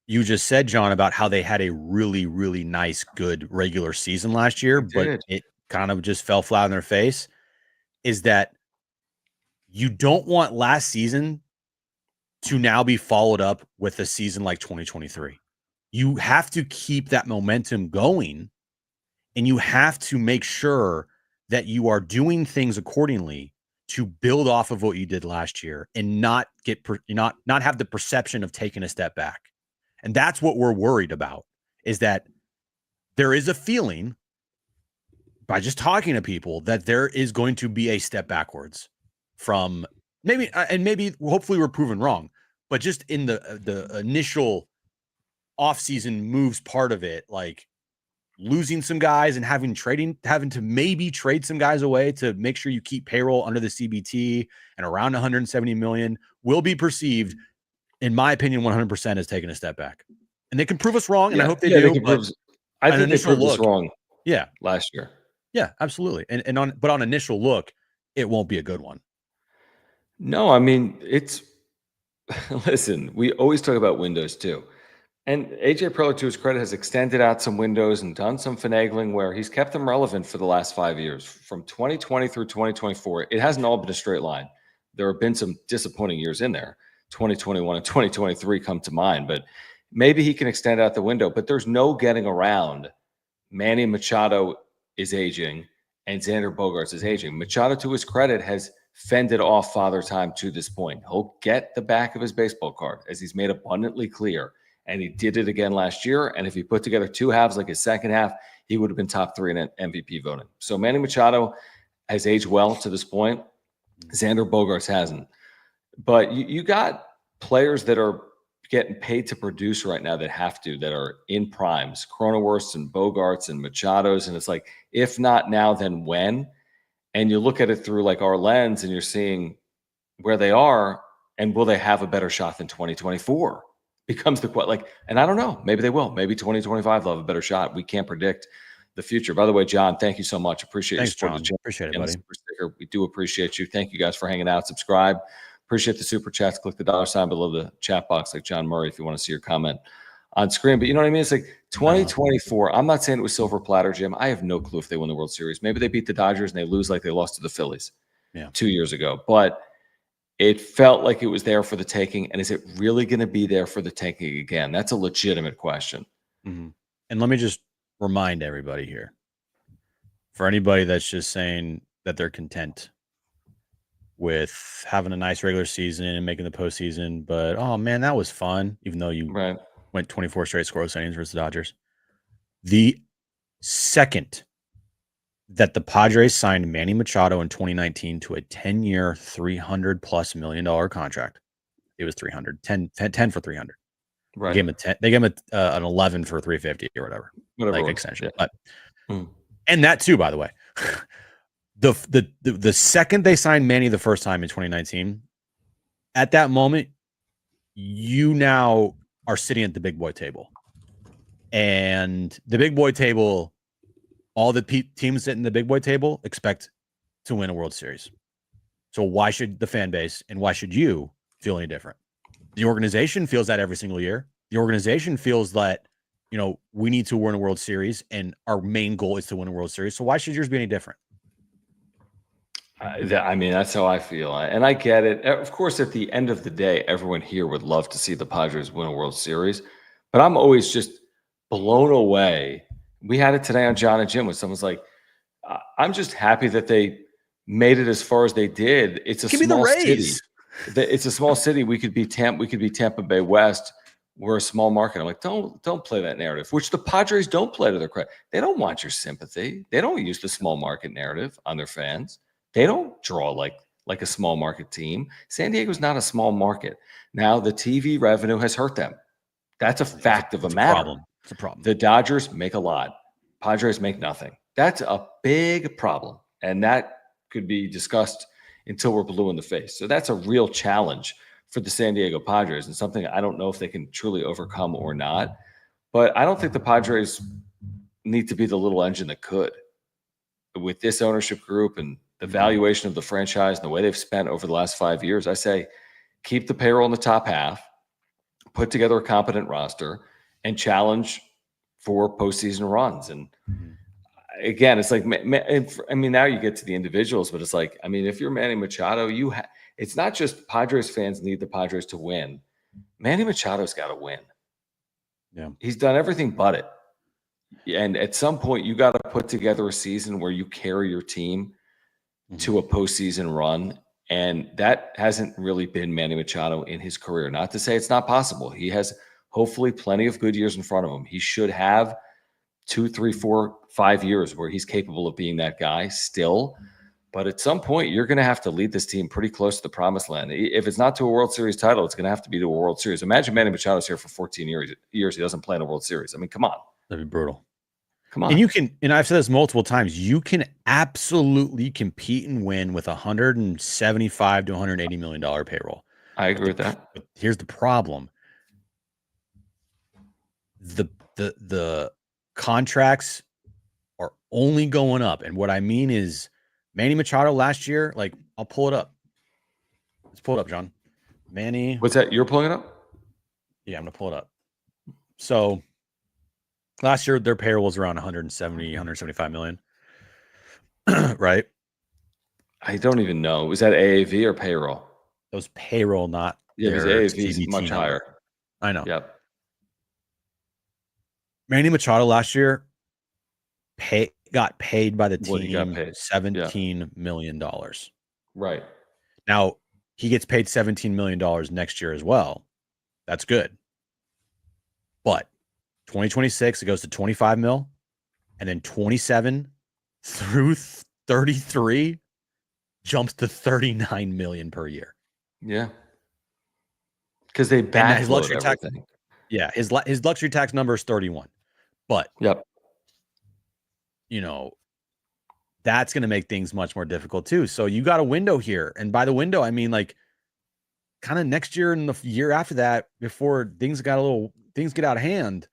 you just said, John, about how they had a really, really nice, good regular season last year, but it kind of just fell flat on their face, is that you don't want last season to now be followed up with a season like 2023. You have to keep that momentum going, and you have to make sure that you are doing things accordingly to build off of what you did last year and not have the perception of taking a step back. And that's what we're worried about, is that there is a feeling by just talking to people that there is going to be a step backwards from maybe hopefully we're proven wrong, but just in the initial offseason moves part of it, like losing some guys and having to maybe trade some guys away to make sure you keep payroll under the CBT and around 170 million will be perceived, in my opinion, 100% as taking a step back. And they can prove us wrong, and I hope they do. I think they proved us wrong last year. Yeah, absolutely. But on initial look, it won't be a good one. No, listen, we always talk about windows too. And AJ Preller, to his credit, has extended out some windows and done some finagling where he's kept them relevant for the last 5 years. From 2020 through 2024, it hasn't all been a straight line. There have been some disappointing years in there. 2021 and 2023 come to mind, but maybe he can extend out the window. But there's no getting around. Manny Machado is aging and Xander Bogaerts is aging. Machado, to his credit, has fended off Father Time to this point. He'll get the back of his baseball card, as he's made abundantly clear. And he did it again last year. And if he put together two halves like his second half, he would have been top 3 in MVP voting. So Manny Machado has aged well to this point. Xander Bogaerts hasn't. But you got players that are getting paid to produce right now that are in primes, Cronenworths and Bogarts and Machados. And it's like, if not now, then when? And you look at it through like our lens and you're seeing where they are and will they have a better shot than 2024 becomes the question. Like, and I don't know, maybe they will. Maybe 2025 they'll have a better shot. We can't predict the future. By the way, John, thank you so much. Appreciate Thanks, your John. support. Appreciate it, buddy. We do appreciate you. Thank you guys for hanging out. Subscribe. Appreciate the super chats. Click the $ below the chat box like John Murray if you want to see your comment on screen. But you know what I mean? It's like 2024. I'm not saying it was silver platter, Jim. I have no clue if they win the World Series. Maybe they beat the Dodgers and they lose like they lost to the Phillies 2 years ago. But it felt like it was there for the taking. And is it really going to be there for the taking again? That's a legitimate question. Mm-hmm. And let me just remind everybody here, for anybody that's just saying that they're content with having a nice regular season and making the postseason, but oh man, that was fun, even though you went 24 straight scoreless innings versus the Dodgers. The second that the Padres signed Manny Machado in 2019 to a 10-year, $300+ million contract, it was 10 for 300. Right. They gave him a 10. They gave him an 11 for 350 or whatever like extension. Yeah. But, and that too, by the way. The second they signed Manny the first time in 2019, at that moment, you now are sitting at the big boy table. And the big boy table, all the teams sitting at the big boy table expect to win a World Series. So why should the fan base and why should you feel any different? The organization feels that every single year. The organization feels that, we need to win a World Series and our main goal is to win a World Series. So why should yours be any different? I mean, that's how I feel. And I get it. Of course, at the end of the day, everyone here would love to see the Padres win a World Series. But I'm always just blown away. We had it today on Jon and Jim when someone's like, I'm just happy that they made it as far as they did. It's a small city. It's a small city. We could be Tampa Bay West. We're a small market. I'm like, don't play that narrative, which the Padres don't play to their credit. They don't want your sympathy. They don't use the small market narrative on their fans. They don't draw like a small market team. San Diego's not a small market. Now, the TV revenue has hurt them. That's a fact of a matter. It's a problem. The Dodgers make a lot. Padres make nothing. That's a big problem. And that could be discussed until we're blue in the face. So that's a real challenge for the San Diego Padres and something I don't know if they can truly overcome or not. But I don't think the Padres need to be the little engine that could. With this ownership group and the valuation of the franchise and the way they've spent over the last 5 years, I say keep the payroll in the top half, put together a competent roster, and challenge for postseason runs. And again, it's like, I mean, now you get to the individuals, but it's like, I mean, if you're Manny Machado, it's not just Padres fans need the Padres to win. Manny Machado's got to win. Yeah, he's done everything but it. And at some point, you got to put together a season where you carry your team to a postseason run. And that hasn't really been Manny Machado in his career. Not to say it's not possible. He has hopefully plenty of good years in front of him. He should have 2, 3, 4, 5 years where he's capable of being that guy still. But at some point, you're going to have to lead this team pretty close to the promised land. If it's not to a World Series title, it's going to have to be to a World Series. Imagine Manny Machado's here for 14 years. He doesn't play in a World Series. I mean, come on. That'd be brutal. Come on. And I've said this multiple times, you can absolutely compete and win with $175 to $180 million payroll. I agree with that. But here's the problem. The contracts are only going up. And what I mean is Manny Machado last year, like, I'll pull it up. Let's pull it up, John. Manny. What's that? You're pulling it up? Yeah, I'm going to pull it up. So last year, their payroll was around 175 million. Right? I don't even know. Was that AAV or payroll? It was payroll, not because AAV is much higher. I know. Yep. Manny Machado last year got paid by the team $17 million. Right. Now, he gets paid $17 million next year as well. That's good. But 2026, it goes to 25 mil, and then 27 through 33 jumps to 39 million per year. Yeah. Because they And his backload luxury tax, everything. yeah, his luxury tax number is 31. But Yep. That's going to make things much more difficult too. So you got a window here. And by the window, I mean like kind of next year and the year after that, before things get out of hand.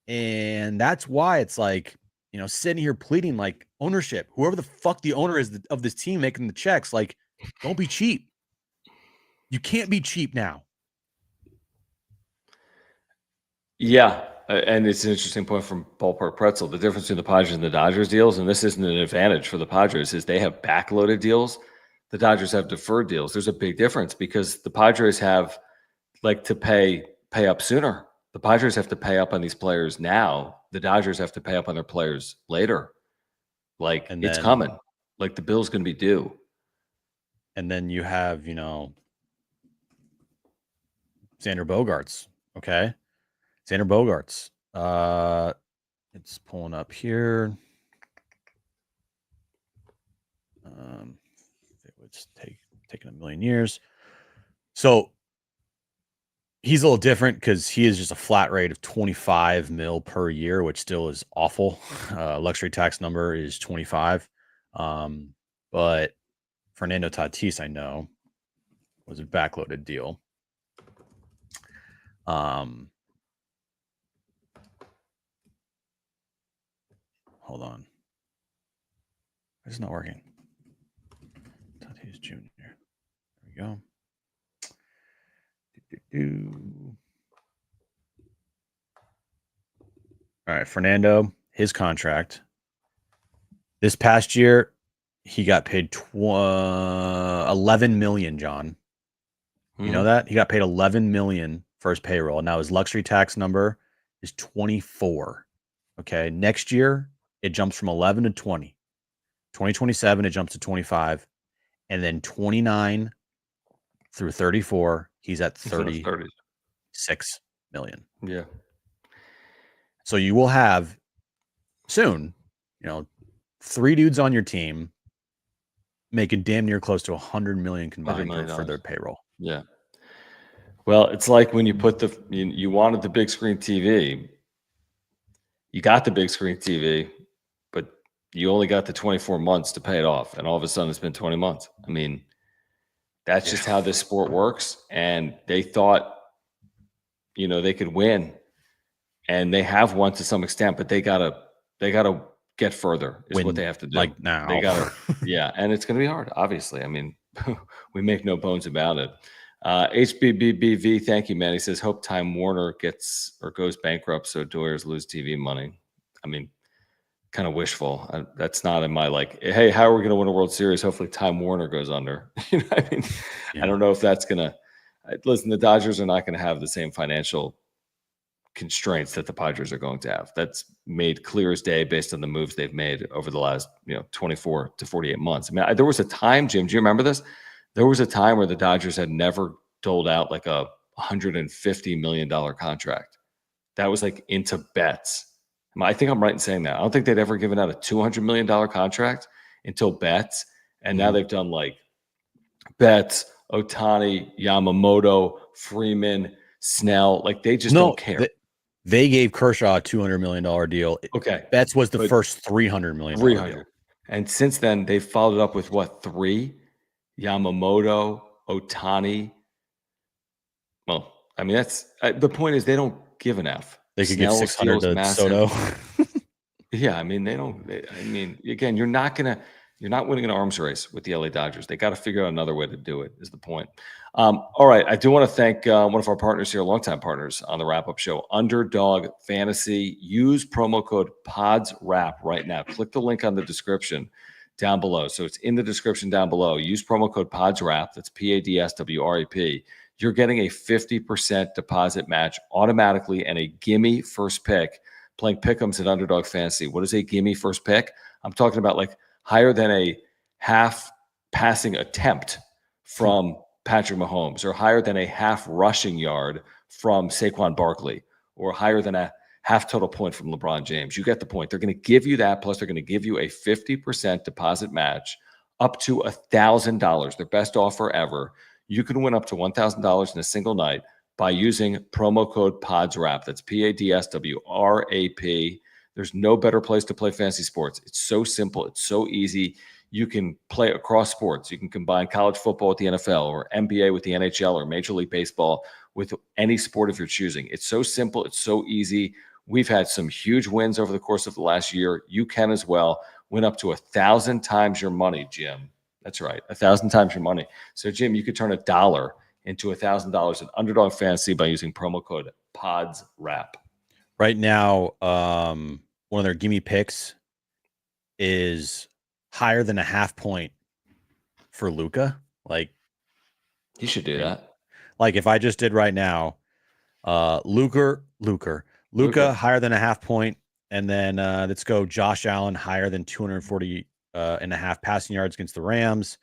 And that's why it's like, sitting here pleading like ownership, whoever the fuck the owner is of this team making the checks, like, don't be cheap. You can't be cheap now. Yeah. And it's an interesting point from Ballpark Pretzel. The difference between the Padres and the Dodgers deals, and this isn't an advantage for the Padres, is they have backloaded deals. The Dodgers have deferred deals. There's a big difference because the Padres have to pay up sooner. The Padres have to pay up on these players now. The Dodgers have to pay up on their players later. And it's then- coming. Like the bill's going to be due. And then you have, Xander Bogaerts. Okay. Xander Bogaerts. It's pulling up here. It would taking a million years. So he's a little different because he is just a flat rate of 25 mil per year, which still is awful. Luxury tax number is 25. But Fernando Tatis, I know, was a backloaded deal. Hold on. It's not working. Tatis Jr. There we go. All right, Fernando, his contract. This past year, he got paid 11 million, John. You know that? He got paid 11 million for his payroll. Now his luxury tax number is 24. Okay. Next year, it jumps from 11 to 20. 2027, it jumps to 25. And then 29 through 34, he's at 36 million. Yeah. So you will have soon, 3 dudes on your team making damn near close to 100 million combined for their payroll. Yeah. Well, it's like when you put you wanted the big screen TV, you got the big screen TV, but you only got the 24 months to pay it off. And all of a sudden it's been 20 months. I mean, that's just how this sport works. And they thought, they could win, and they have won to some extent, but they gotta get further is what they have to do. Like now. They gotta, yeah. And it's going to be hard, obviously. I mean, we make no bones about it. HBBBV, thank you, man. He says, hope Time Warner goes bankrupt so Doyers lose TV money. I mean, kind of wishful. That's not in my hey, how are we going to win a World Series? Hopefully Time Warner goes under. I mean, I don't know if that's going to listen. The Dodgers are not going to have the same financial constraints that the Padres are going to have. That's made clear as day based on the moves they've made over the last 24 to 48 months. I mean, there was a time, Jim, do you remember this? There was a time where the Dodgers had never doled out like a $150 million contract. That was into bets. I think I'm right in saying that. I don't think they'd ever given out a $200 million contract until bets. And now they've done Betts, Ohtani, Yamamoto, Freeman, Snell. They just don't care. They gave Kershaw a $200 million deal. Okay. Betts was the first $300 million deal. And since then, they've followed up with what, 3? Yamamoto, Ohtani. Well, I mean, that's the point is they don't give an F. They could give 600 to Soto. Yeah, I mean, again, you're not winning an arms race with the LA Dodgers. They got to figure out another way to do it, is the point. All right, I do want to thank one of our partners here, longtime partners on the wrap-up show, Underdog Fantasy. Use promo code PODSWRAP right now. Click the link on the description down below. So it's in the description down below. Use promo code PODSWRAP. That's PADSWRAP. You're getting a 50% deposit match automatically and a gimme first pick playing pick'ems at Underdog Fantasy. What is a gimme first pick? I'm talking about higher than a half passing attempt from Patrick Mahomes, or higher than a half rushing yard from Saquon Barkley, or higher than a half total point from LeBron James. You get the point. They're going to give you that, plus they're going to give you a 50% deposit match up to $1,000. Their best offer ever. You can win up to $1,000 in a single night. by using promo code PODSWRAP. That's PADSWRAP. There's no better place to play fantasy sports. It's so simple. It's so easy. You can play across sports. You can combine college football with the NFL or NBA with the NHL or Major League Baseball with any sport of your choosing. It's so simple. It's so easy. We've had some huge wins over the course of the last year. You can as well. Win up to 1,000 times your money, Jim. That's right, 1,000 times your money. So, Jim, you could turn $1 into $1,000 in Underdog Fantasy by using promo code PODSWRAP. Right now, one of their gimme picks is higher than a half point for Luka. Like, you should do that. Like if I just did right now, Luka higher than a half point, and then let's go Josh Allen higher than 240 and a half passing yards against the Rams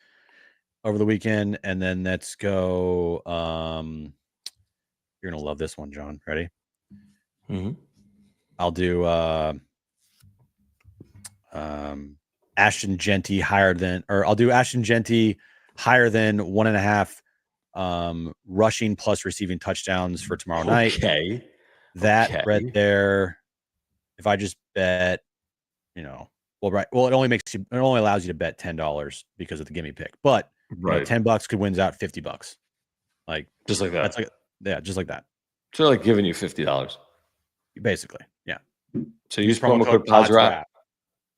over the weekend, and then let's go. You're gonna love this one, John. Ready? Mm-hmm. I'll do Ashton Genty higher than, or I'll do Ashton Genty higher than 1.5 rushing plus receiving touchdowns for tomorrow night. Okay. That right there, if I just bet, it only allows you to bet $10 because of the gimme pick. But $10 could wins out $50. Like just like that. That's like just like that. So they're like giving you $50. Basically, yeah. So use promo code PODSWRAP.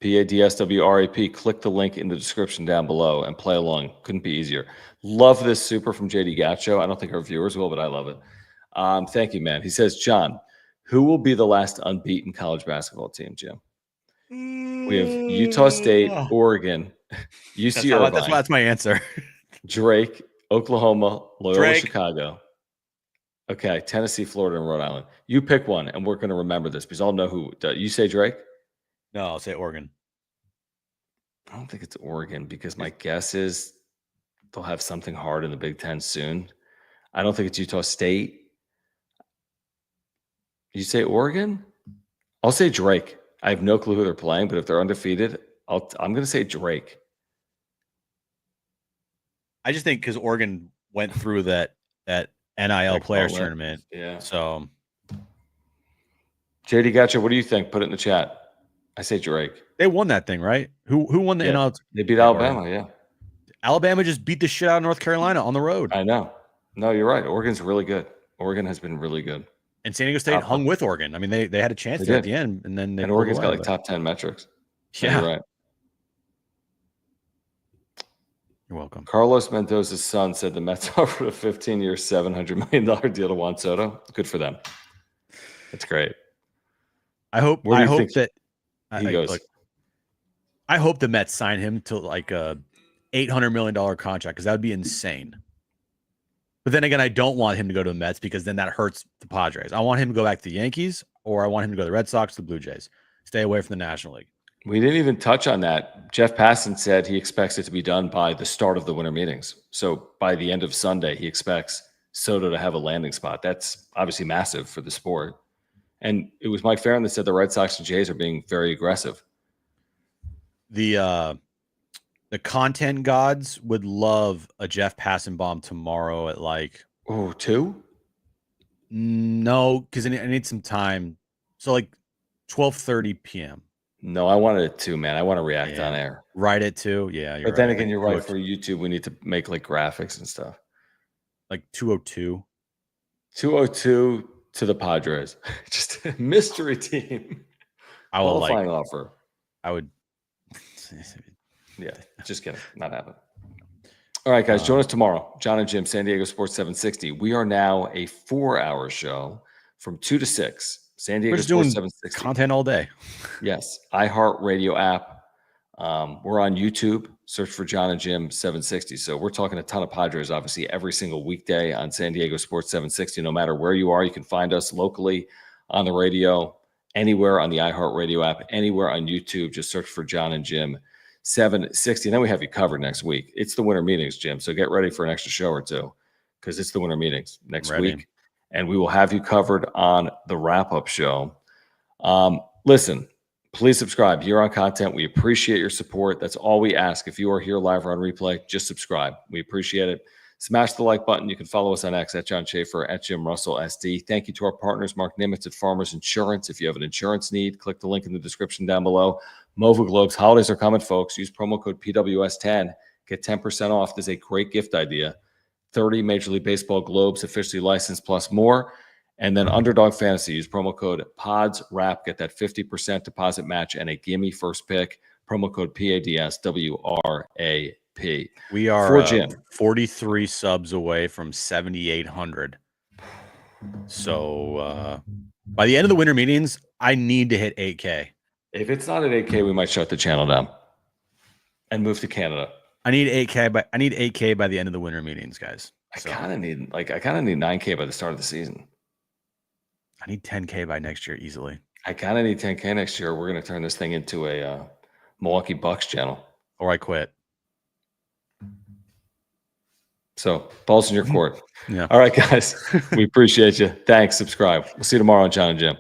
PADSWRAP. Click the link in the description down below and play along. Couldn't be easier. Love this super from JD Gacho. I don't think our viewers will, but I love it. Thank you, man. He says, John, who will be the last unbeaten college basketball team, Jim? We have Utah State, Oregon, UC Irvine. That's my answer. Drake, Oklahoma, Loyola Chicago. Okay, Tennessee, Florida, and Rhode Island. You pick one, and we're going to remember this because I'll know who. You say Drake? No, I'll say Oregon. I don't think it's Oregon because my guess is they'll have something hard in the Big Ten soon. I don't think it's Utah State. You say Oregon? I'll say Drake. I have no clue who they're playing, but if they're undefeated, I'm going to say Drake. I just think because Oregon went through that NIL players tournament. Yeah. So, JD Gotcha, what do you think? Put it in the chat. I say Drake. They won that thing, right? Who won the NIL? They beat Alabama, yeah. Alabama just beat the shit out of North Carolina on the road. I know. No, you're right. Oregon's really good. Oregon has been really good. And San Diego State hung with Oregon. I mean, they had a chance at the end, and then Oregon's got like top 10 metrics. Yeah, you're right. You're welcome. Carlos Mendoza's son said the Mets offered a 15-year, $700 million deal to Juan Soto. Good for them. That's great. I hope that he goes. I hope the Mets sign him to like a $800 million contract because that would be insane. But then again, I don't want him to go to the Mets because then that hurts the Padres. I want him to go back to the Yankees, or I want him to go to the Red Sox, the Blue Jays. Stay away from the National League. We didn't even touch on that. Jeff Passan said he expects it to be done by the start of the winter meetings. So by the end of Sunday, he expects Soto to have a landing spot. That's obviously massive for the sport. And it was Mike Farron that said the Red Sox and Jays are being very aggressive. The content gods would love a Jeff Passan bomb tomorrow at like 2? No, because I need some time. So like 12:30 p.m. No, I wanted it 2, man. I want to react on air. Right at 2. Yeah, but then again, you're right. For YouTube, we need to make like graphics and stuff. Like 2:02. 2:02 to the Padres. Just a mystery team. I will qualifying offer. I would. Yeah, just kidding. Not happening. All right, guys, join us tomorrow. Jon and Jim, San Diego Sports 760. We are now a 4-hour show from 2 to 6. San Diego Sports 760. Content all day. Yes. iHeartRadio app. We're on YouTube. Search for Jon and Jim 760. So we're talking a ton of Padres, obviously, every single weekday on San Diego Sports 760. No matter where you are, you can find us locally on the radio, anywhere on the iHeartRadio app, anywhere on YouTube. Just search for Jon and Jim 760. And then we have you covered next week. It's the winter meetings, Jim. So get ready for an extra show or two because it's the winter meetings next week. And we will have you covered on the wrap-up show. Listen, please subscribe here on content. We appreciate your support. That's all we ask. If you are here live or on replay, just subscribe. We appreciate it. Smash the like button. You can follow us on X at John Schaefer, at Jim Russell SD. Thank you to our partners, Mark Nimitz at Farmers Insurance. If you have an insurance need, click the link in the description down below. Mova Globes, holidays are coming, folks. Use promo code PWS10. Get 10% off. This is a great gift idea. 30 Major League Baseball globes officially licensed plus more. And then Underdog Fantasy. Use promo code PODSWRAP. Get that 50% deposit match and a gimme first pick. Promo code PADSWRAP. We are For Jim. 43 subs away from 7,800. So by the end of the winter meetings, I need to hit 8K. If it's not at 8K, we might shut the channel down and move to Canada. I need 8K by the end of the winter meetings, guys. I kind of need 9K by the start of the season. I need 10K by next year easily. I kind of need 10K next year. We're going to turn this thing into a Milwaukee Bucks channel. Or I quit. So, balls in your court. Yeah. All right, guys. We appreciate you. Thanks. Subscribe. We'll see you tomorrow on Jon and Jim.